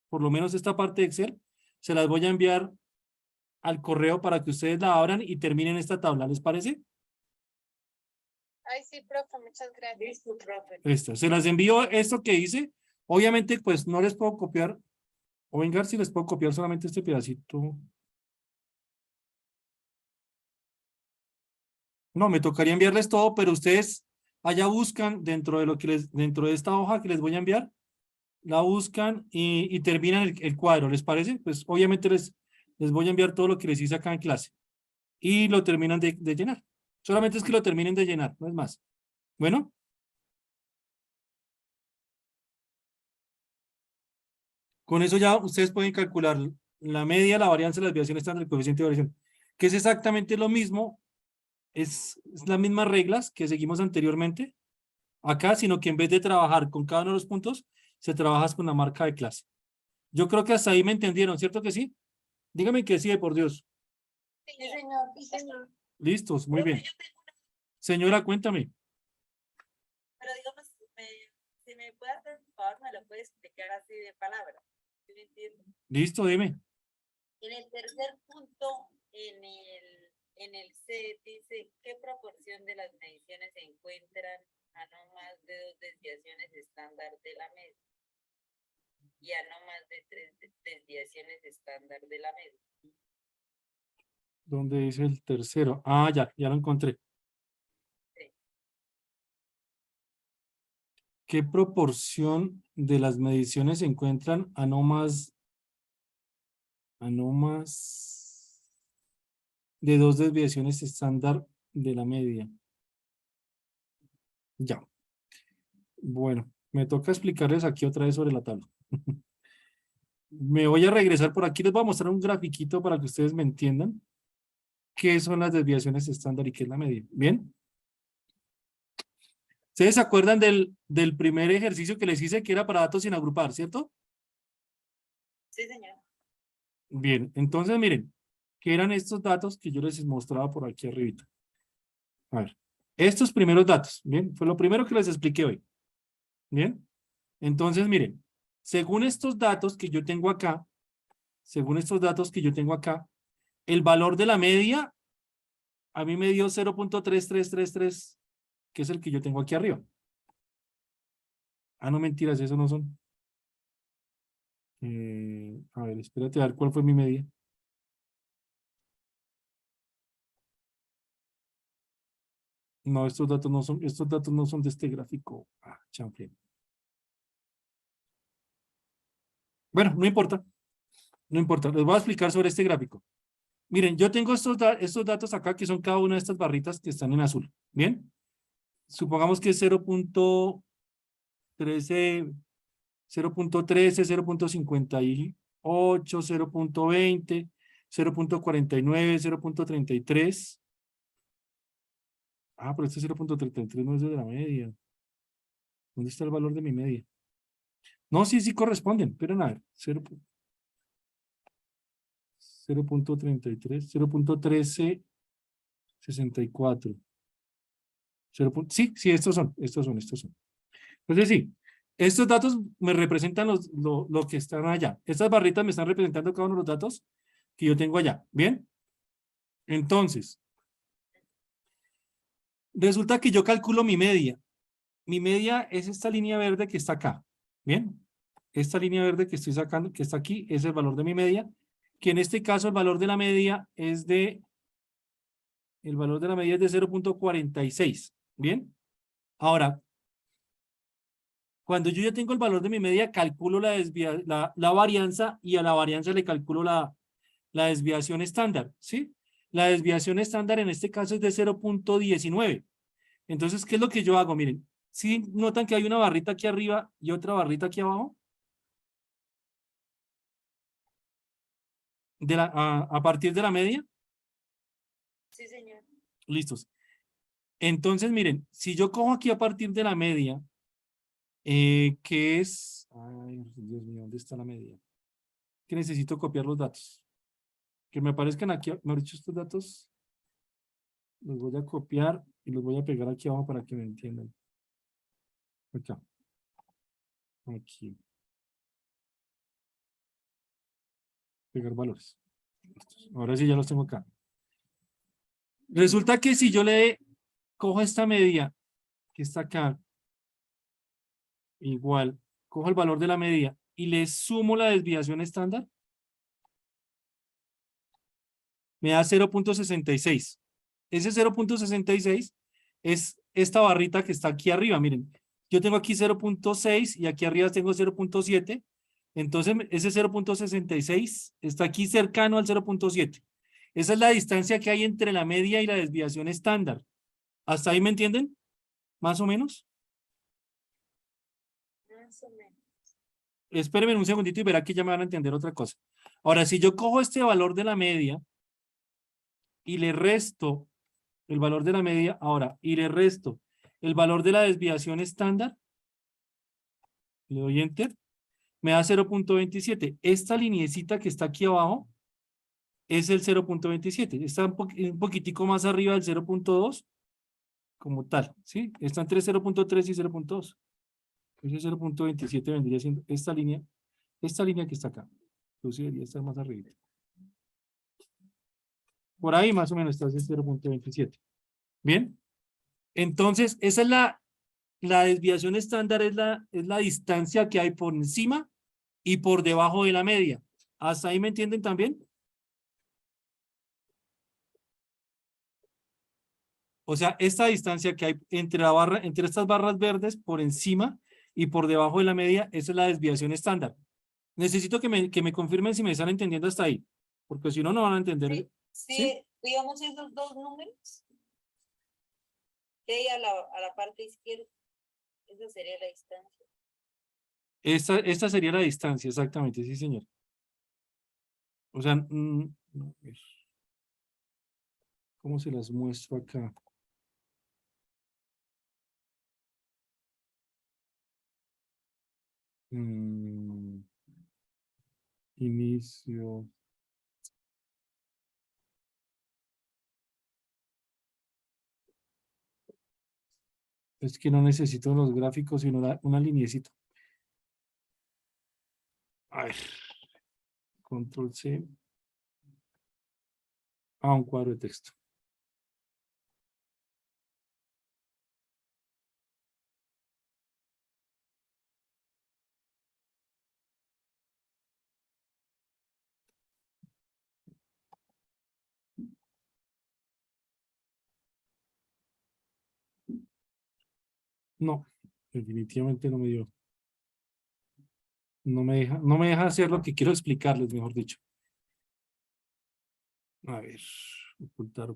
Speaker 1: por lo menos esta parte de Excel, se las voy a enviar al correo para que ustedes la abran y terminen esta tabla. ¿Les parece?
Speaker 3: Ay, sí, profe, muchas gracias.
Speaker 2: Listo, profe.
Speaker 1: Esta. Se las envío esto que hice. Obviamente, pues no les puedo copiar. O vengar si les puedo copiar solamente este pedacito. No, me tocaría enviarles todo, pero ustedes allá buscan dentro de lo que dentro de esta hoja que les voy a enviar, la buscan y terminan el cuadro, ¿les parece? Pues obviamente les voy a enviar todo lo que les hice acá en clase y lo terminan de llenar. Solamente es que lo terminen de llenar, no es más. Bueno. Con eso ya ustedes pueden calcular la media, la varianza, la desviación estándar, el coeficiente de variación, que es exactamente lo mismo, es las mismas reglas que seguimos anteriormente acá, sino que en vez de trabajar con cada uno de los puntos, se trabaja con la marca de clase. Yo creo que hasta ahí me entendieron, ¿cierto que sí? Dígame que sí, por Dios.
Speaker 2: Sí, señor. Sí, señor.
Speaker 1: Listos, muy
Speaker 2: Profe,
Speaker 1: bien.
Speaker 2: yo tengo una,
Speaker 1: Señora, cuéntame.
Speaker 2: pero digamos, si me puede hacer un favor, me lo puede explicar así de palabras. ¿Sí me entiende?
Speaker 1: Listo, dime.
Speaker 2: En el tercer punto, en el C, dice qué proporción de las mediciones se encuentran a no más de 2 desviaciones estándar de la media y a no más de 3 desviaciones estándar de la media.
Speaker 1: ¿Dónde dice el tercero? Ah, ya lo encontré.
Speaker 2: Sí.
Speaker 1: ¿Qué proporción de las mediciones se encuentran a no más de 2 desviaciones estándar de la media? Ya. Bueno, me toca explicarles aquí otra vez sobre la tabla. Me voy a regresar por aquí, les voy a mostrar un grafiquito para que ustedes me entiendan qué son las desviaciones estándar y qué es la media. ¿Bien? ¿Ustedes se acuerdan del primer ejercicio que les hice que era para datos sin agrupar, cierto?
Speaker 2: Sí, señor.
Speaker 1: Bien, entonces miren, ¿qué eran estos datos que yo les mostraba por aquí arribita? A ver, estos primeros datos, ¿bien? Fue lo primero que les expliqué hoy. ¿Bien? Entonces miren, según estos datos que yo tengo acá, el valor de la media a mí me dio 0.3333, que es el que yo tengo aquí arriba. Ah, no, mentiras, eso no son. A ver, espérate a ver cuál fue mi media. No, estos datos no son de este gráfico. Ah, chanfle. Bueno, no importa, no importa. Les voy a explicar sobre este gráfico. Miren, yo tengo estos datos acá que son cada una de estas barritas que están en azul. ¿Bien? Supongamos que es 0.13, 0.13, 0.58, 0.20, 0.49, 0.33. Ah, pero este 0.33 no es de la media. ¿Dónde está el valor de mi media? No, sí, sí corresponden. Esperen a ver. 0.33, 0.1364. Sí, sí, estos son. Entonces, sí, estos datos me representan lo que están allá. Estas barritas me están representando cada uno de los datos que yo tengo allá. ¿Bien? Entonces, resulta que yo calculo mi media. Mi media es esta línea verde que está acá. ¿Bien? Esta línea verde que estoy sacando, que está aquí, es el valor de mi media, que en este caso el valor de la media es de 0.46. ¿Bien? Ahora, cuando yo ya tengo el valor de mi media, calculo la varianza y a la varianza le calculo la desviación estándar, ¿sí? La desviación estándar en este caso es de 0.19. Entonces, ¿qué es lo que yo hago? Miren, ¿sí notan que hay una barrita aquí arriba y otra barrita aquí abajo? A partir de la media.
Speaker 2: Sí, señor.
Speaker 1: Listos. Entonces, miren, si yo cojo aquí a partir de la media, que es... Ay, Dios mío, ¿dónde está la media? Que necesito copiar los datos. Que me aparezcan aquí, me han dicho estos datos, los voy a copiar y los voy a pegar aquí abajo para que me entiendan. Acá. Aquí. Pegar valores. Ahora sí ya los tengo acá. Resulta que si yo le cojo esta media que está acá, igual, cojo el valor de la media y le sumo la desviación estándar, me da 0.66. Ese 0.66 es esta barrita que está aquí arriba. Miren, yo tengo aquí 0.6 y aquí arriba tengo 0.7. Entonces, ese 0.66 está aquí cercano al 0.7. Esa es la distancia que hay entre la media y la desviación estándar. ¿Hasta ahí me entienden? ¿Más o menos?
Speaker 2: Más o menos.
Speaker 1: Espérenme un segundito y verá que ya me van a entender otra cosa. Ahora, si yo cojo este valor de la media y le resto el valor de la media, ahora, y le resto el valor de la desviación estándar, le doy enter, me da 0.27. Esta lineecita que está aquí abajo es el 0.27. Está un poquitico más arriba del 0.2 como tal, ¿sí? Está entre 0.3 y 0.2. Ese 0.27 vendría siendo esta línea que está acá. Entonces debería estar más arriba. Por ahí más o menos está ese 0.27. Bien. Entonces, esa es la desviación estándar, es la distancia que hay por encima y por debajo de la media. ¿Hasta ahí me entienden también? O sea, esta distancia que hay entre estas barras verdes por encima y por debajo de la media, esa es la desviación estándar. Necesito que me confirmen si me están entendiendo hasta ahí, porque si no, no van a entender.
Speaker 2: Sí, sí, digamos esos dos números que hay a la parte izquierda, esa sería la distancia.
Speaker 1: Esta sería la distancia, exactamente, sí, señor. O sea, a ver, ¿cómo se las muestro acá? Inicio. Es que no necesito los gráficos, sino una lineecita. A ver. Control C. A un cuadro de texto. No, definitivamente no me dio. No me deja hacer lo que quiero explicarles, mejor dicho. A ver, ocultar.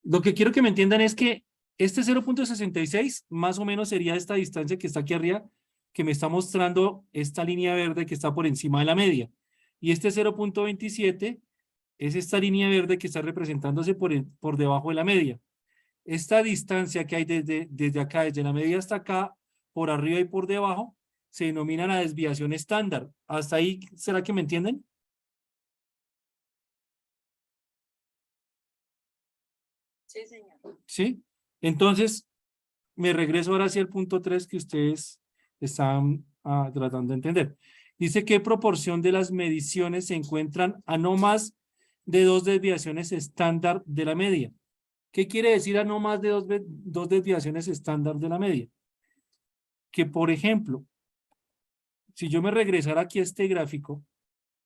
Speaker 1: Lo que quiero que me entiendan es que este 0.66 más o menos sería esta distancia que está aquí arriba, que me está mostrando esta línea verde que está por encima de la media. Y este 0.27 es esta línea verde que está representándose por debajo de la media. Esta distancia que hay desde acá, desde la media hasta acá, por arriba y por debajo, se denomina la desviación estándar. ¿Hasta ahí será que me entienden?
Speaker 2: Sí, señor.
Speaker 1: ¿Sí? Entonces, me regreso ahora hacia el punto 3 que ustedes están tratando de entender. Dice qué proporción de las mediciones se encuentran a no más de 2 desviaciones estándar de la media. ¿Qué quiere decir a no más de dos desviaciones estándar de la media? Que, por ejemplo, si yo me regresara aquí a este gráfico,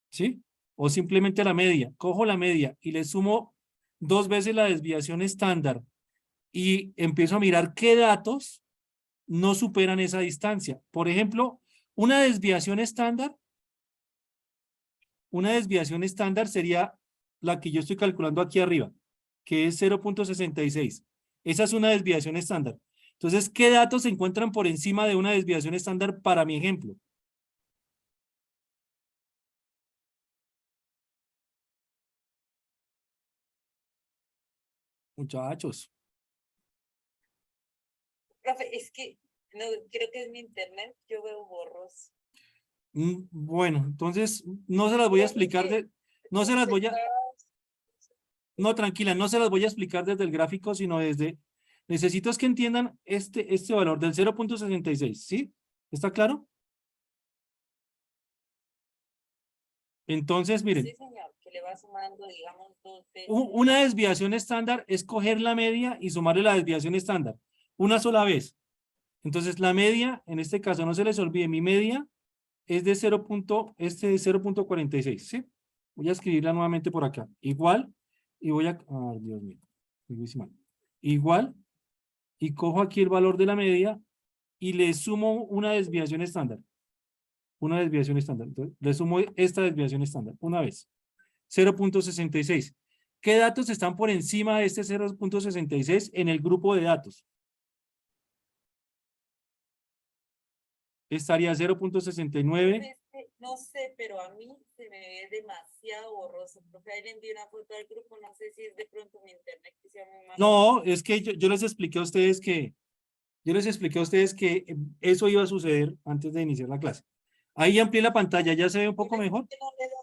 Speaker 1: ¿sí? O simplemente a la media, cojo la media y le sumo 2 veces la desviación estándar y empiezo a mirar qué datos no superan esa distancia. Por ejemplo, una desviación estándar sería la que yo estoy calculando aquí arriba, que es 0.66. Esa es una desviación estándar. Entonces, ¿qué datos se encuentran por encima de una desviación estándar para mi ejemplo? Muchachos.
Speaker 2: Profe, es que no, creo que es mi internet, yo veo borroso.
Speaker 1: Bueno, entonces no se las voy a explicar no se las voy a, no, tranquila, no se las voy a explicar desde el gráfico, sino desde, necesito es que entiendan este valor del 0.66, ¿sí? ¿Está claro? Entonces, miren,
Speaker 2: Sí, señor, que le va sumando, digamos, 2 veces.
Speaker 1: una desviación estándar es coger la media y sumarle la desviación estándar, una sola vez. Entonces, la media, en este caso, no se les olvide, mi media es de 0.46, ¿sí? Voy a escribirla nuevamente por acá. Igual, y voy a, ay, Dios mío, lo hice mal. Igual, y cojo aquí el valor de la media y le sumo una desviación estándar. Una desviación estándar. Entonces, le sumo esta desviación estándar una vez. 0.66. ¿Qué datos están por encima de este 0.66 en el grupo de datos? Estaría 0.69.
Speaker 2: Profe, es que no sé, pero a mí se me ve demasiado borroso. Profe, ahí le envié una foto al grupo, no sé si es de pronto mi internet que sea muy malo.
Speaker 1: No, es que yo les expliqué a ustedes que eso iba a suceder antes de iniciar la clase. Ahí amplié la pantalla, ¿ya se ve un poco mejor?
Speaker 2: Que no le da,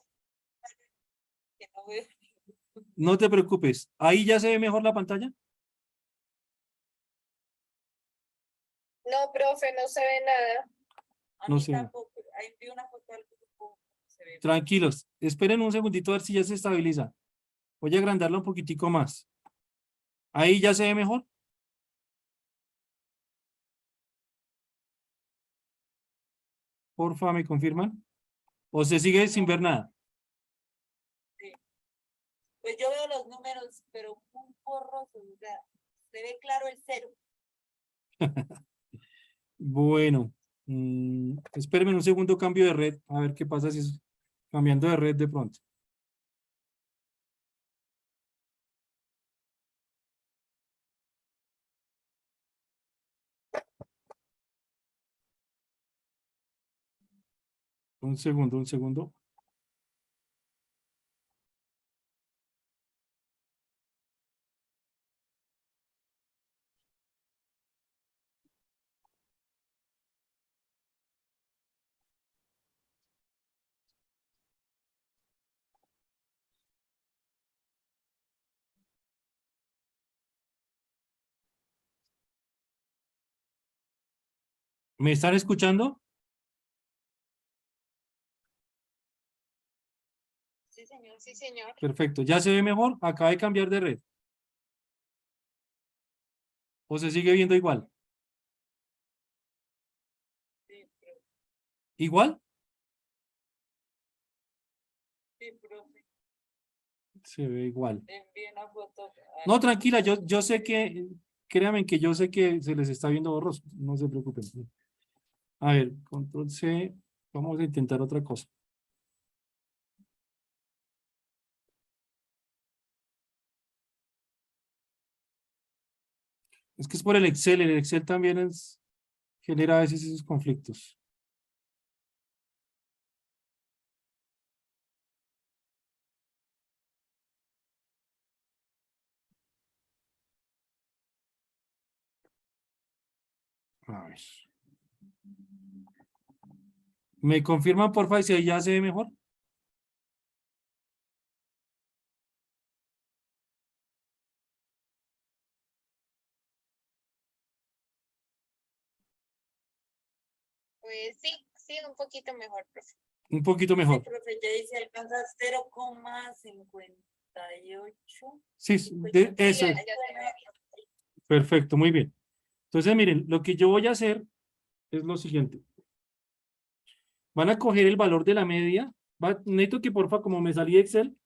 Speaker 2: que no veo.
Speaker 1: No te preocupes, ahí ya se ve mejor la pantalla.
Speaker 3: No, profe, no se ve nada.
Speaker 2: A
Speaker 1: No
Speaker 2: mí
Speaker 1: sé.
Speaker 2: tampoco. Ahí envié una foto al grupo, se ve.
Speaker 1: Tranquilos, esperen un segundito a ver si ya se estabiliza. Voy a agrandarlo un poquitico más. Ahí ya se ve mejor. Porfa, ¿me confirman? ¿O se sigue sin ver nada?
Speaker 2: Sí. Pues yo veo los números, pero un borroso, o sea, se ve claro el 0.
Speaker 1: Bueno, espérenme un segundo, cambio de red, a ver qué pasa si es cambiando de red de pronto. Un segundo, un segundo. ¿Me están escuchando?
Speaker 3: Sí, señor, sí, señor.
Speaker 1: Perfecto, ¿ya se ve mejor? Acaba de cambiar de red. ¿O se sigue viendo igual?
Speaker 2: Sí,
Speaker 1: ¿Igual?
Speaker 2: sí, profe.
Speaker 1: Se ve igual.
Speaker 2: Le envié una foto.
Speaker 1: No, tranquila, yo sé que, créanme que yo sé que se les está viendo borroso, no se preocupen. A ver, control C, vamos a intentar otra cosa. Es que es por el Excel también genera a veces esos conflictos. A ver. ¿Me confirman, porfa, si ahí ya se ve mejor?
Speaker 3: Pues sí, sí, un poquito mejor, profe.
Speaker 1: Un poquito
Speaker 2: Sí,
Speaker 1: mejor.
Speaker 2: profe, ya dice alcanza 0,58.
Speaker 1: Sí, eso
Speaker 3: Ya,
Speaker 1: es.
Speaker 3: ya se ve bien.
Speaker 1: Perfecto, muy bien. Entonces, miren, lo que yo voy a hacer es lo siguiente. Van a coger el valor de la media. Necesito que, porfa, como me salí de Excel,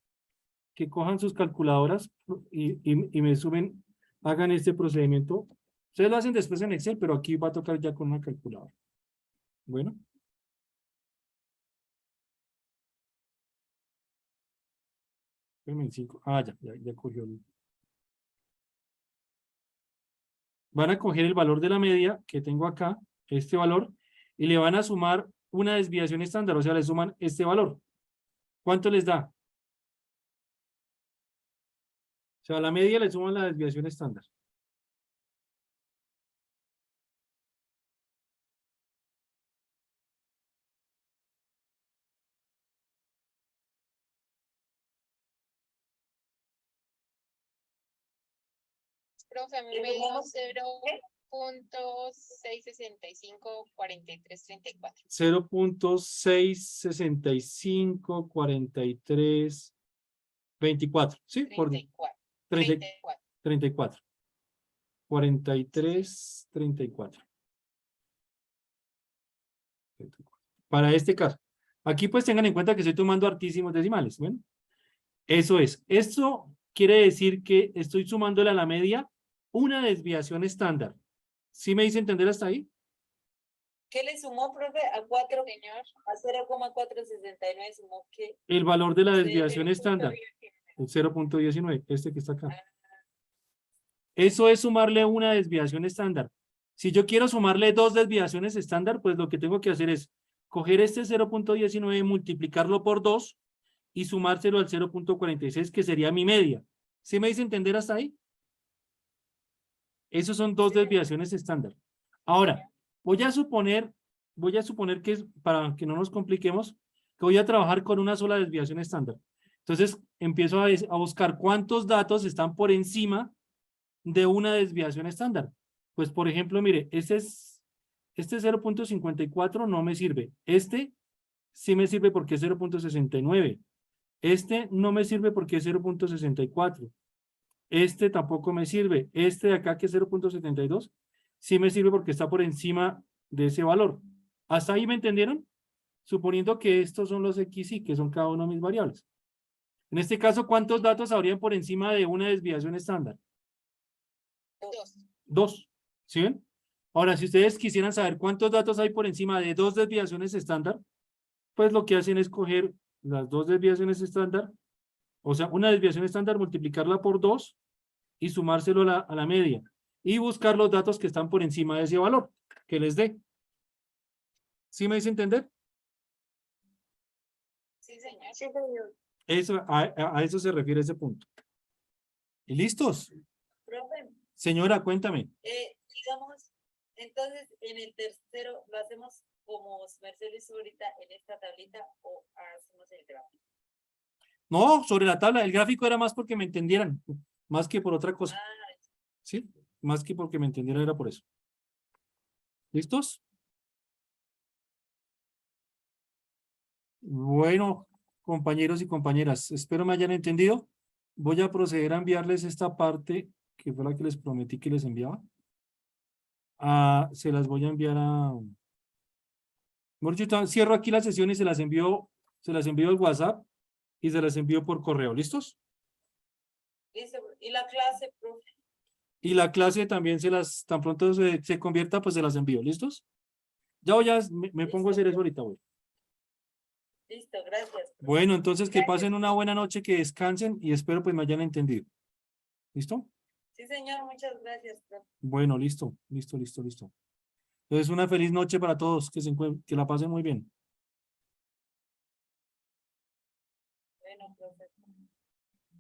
Speaker 1: que cojan sus calculadoras y me suben, hagan este procedimiento. Ustedes lo hacen después en Excel, pero aquí va a tocar ya con una calculadora. Bueno. Espérenme, 5. Ah, ya cogió. Van a coger el valor de la media que tengo acá, este valor, y le van a sumar una desviación estándar, o sea, le suman este valor. ¿Cuánto les da? O sea, a la media le suman la desviación estándar.
Speaker 3: Profe, a mí me dio 0.6654334.
Speaker 1: 0.6654324. ¿Sí? Por
Speaker 3: 34.
Speaker 1: 30,
Speaker 3: 34.
Speaker 1: 34. 43, 34. Para este caso. Aquí pues tengan en cuenta que estoy tomando artísimos decimales. Bueno, eso es. Esto quiere decir que estoy sumándole a la media una desviación estándar. ¿Sí me hice entender hasta ahí?
Speaker 2: ¿Qué le sumó, profe? A 4, señor. A 0,469 sumó qué?
Speaker 1: El valor de la desviación
Speaker 3: 0.19.
Speaker 1: estándar. El 0.19, este que está acá. Eso es sumarle una desviación estándar. Si yo quiero sumarle dos desviaciones estándar, pues lo que tengo que hacer es coger este 0.19, multiplicarlo por 2 y sumárselo al 0.46, que sería mi media. ¿Sí me hice entender hasta ahí? Esos son dos desviaciones estándar. Ahora, voy a suponer que, para que no nos compliquemos, que voy a trabajar con una sola desviación estándar. Entonces, empiezo a buscar cuántos datos están por encima de una desviación estándar. Pues, por ejemplo, mire, este 0.54 no me sirve. Este sí me sirve porque es 0.69. Este no me sirve porque es 0.64. Este tampoco me sirve. Este de acá, que es 0.72, sí me sirve porque está por encima de ese valor. ¿Hasta ahí me entendieron? Suponiendo que estos son los X y que son cada uno de mis variables. En este caso, ¿cuántos datos habrían por encima de una desviación estándar?
Speaker 3: 2.
Speaker 1: 2. ¿Sí ven? Ahora, si ustedes quisieran saber cuántos datos hay por encima de dos desviaciones estándar, pues lo que hacen es coger las dos desviaciones estándar, o sea, una desviación estándar, multiplicarla por 2 y sumárselo a la media y buscar los datos que están por encima de ese valor que les dé. ¿Sí me hice entender?
Speaker 3: Sí, señor. Sí, señor.
Speaker 1: Eso, a eso se refiere ese punto. ¿Y listos?
Speaker 2: Profe,
Speaker 1: Señora, cuéntame.
Speaker 2: digamos, entonces en el tercero lo hacemos como Mercedes hizo ahorita en esta tablita o hacemos el gráfico.
Speaker 1: No, sobre la tabla, el gráfico era más porque me entendieran, más que por otra cosa.
Speaker 2: Ah,
Speaker 1: ¿Sí? Más que porque me entendieran era por eso. ¿Listos? Bueno, compañeros y compañeras, espero me hayan entendido. Voy a proceder a enviarles esta parte, que fue la que les prometí que les enviaba. Se las voy a enviar a... Mejor dicho, cierro aquí la sesión y se las envío al WhatsApp y se las envío por correo. ¿Listos?
Speaker 2: listo. ¿Y la clase, profe?
Speaker 1: Y la clase también tan pronto se convierta, pues se las envío. ¿Listos? Ya me pongo a hacer eso ahorita, güey.
Speaker 2: Listo, gracias. Profe.
Speaker 1: Bueno, entonces que pasen una buena noche, que descansen y espero pues me hayan entendido. ¿Listo?
Speaker 2: Sí, señor, muchas gracias, profe.
Speaker 1: Bueno, listo. Entonces una feliz noche para todos, que la pasen muy bien.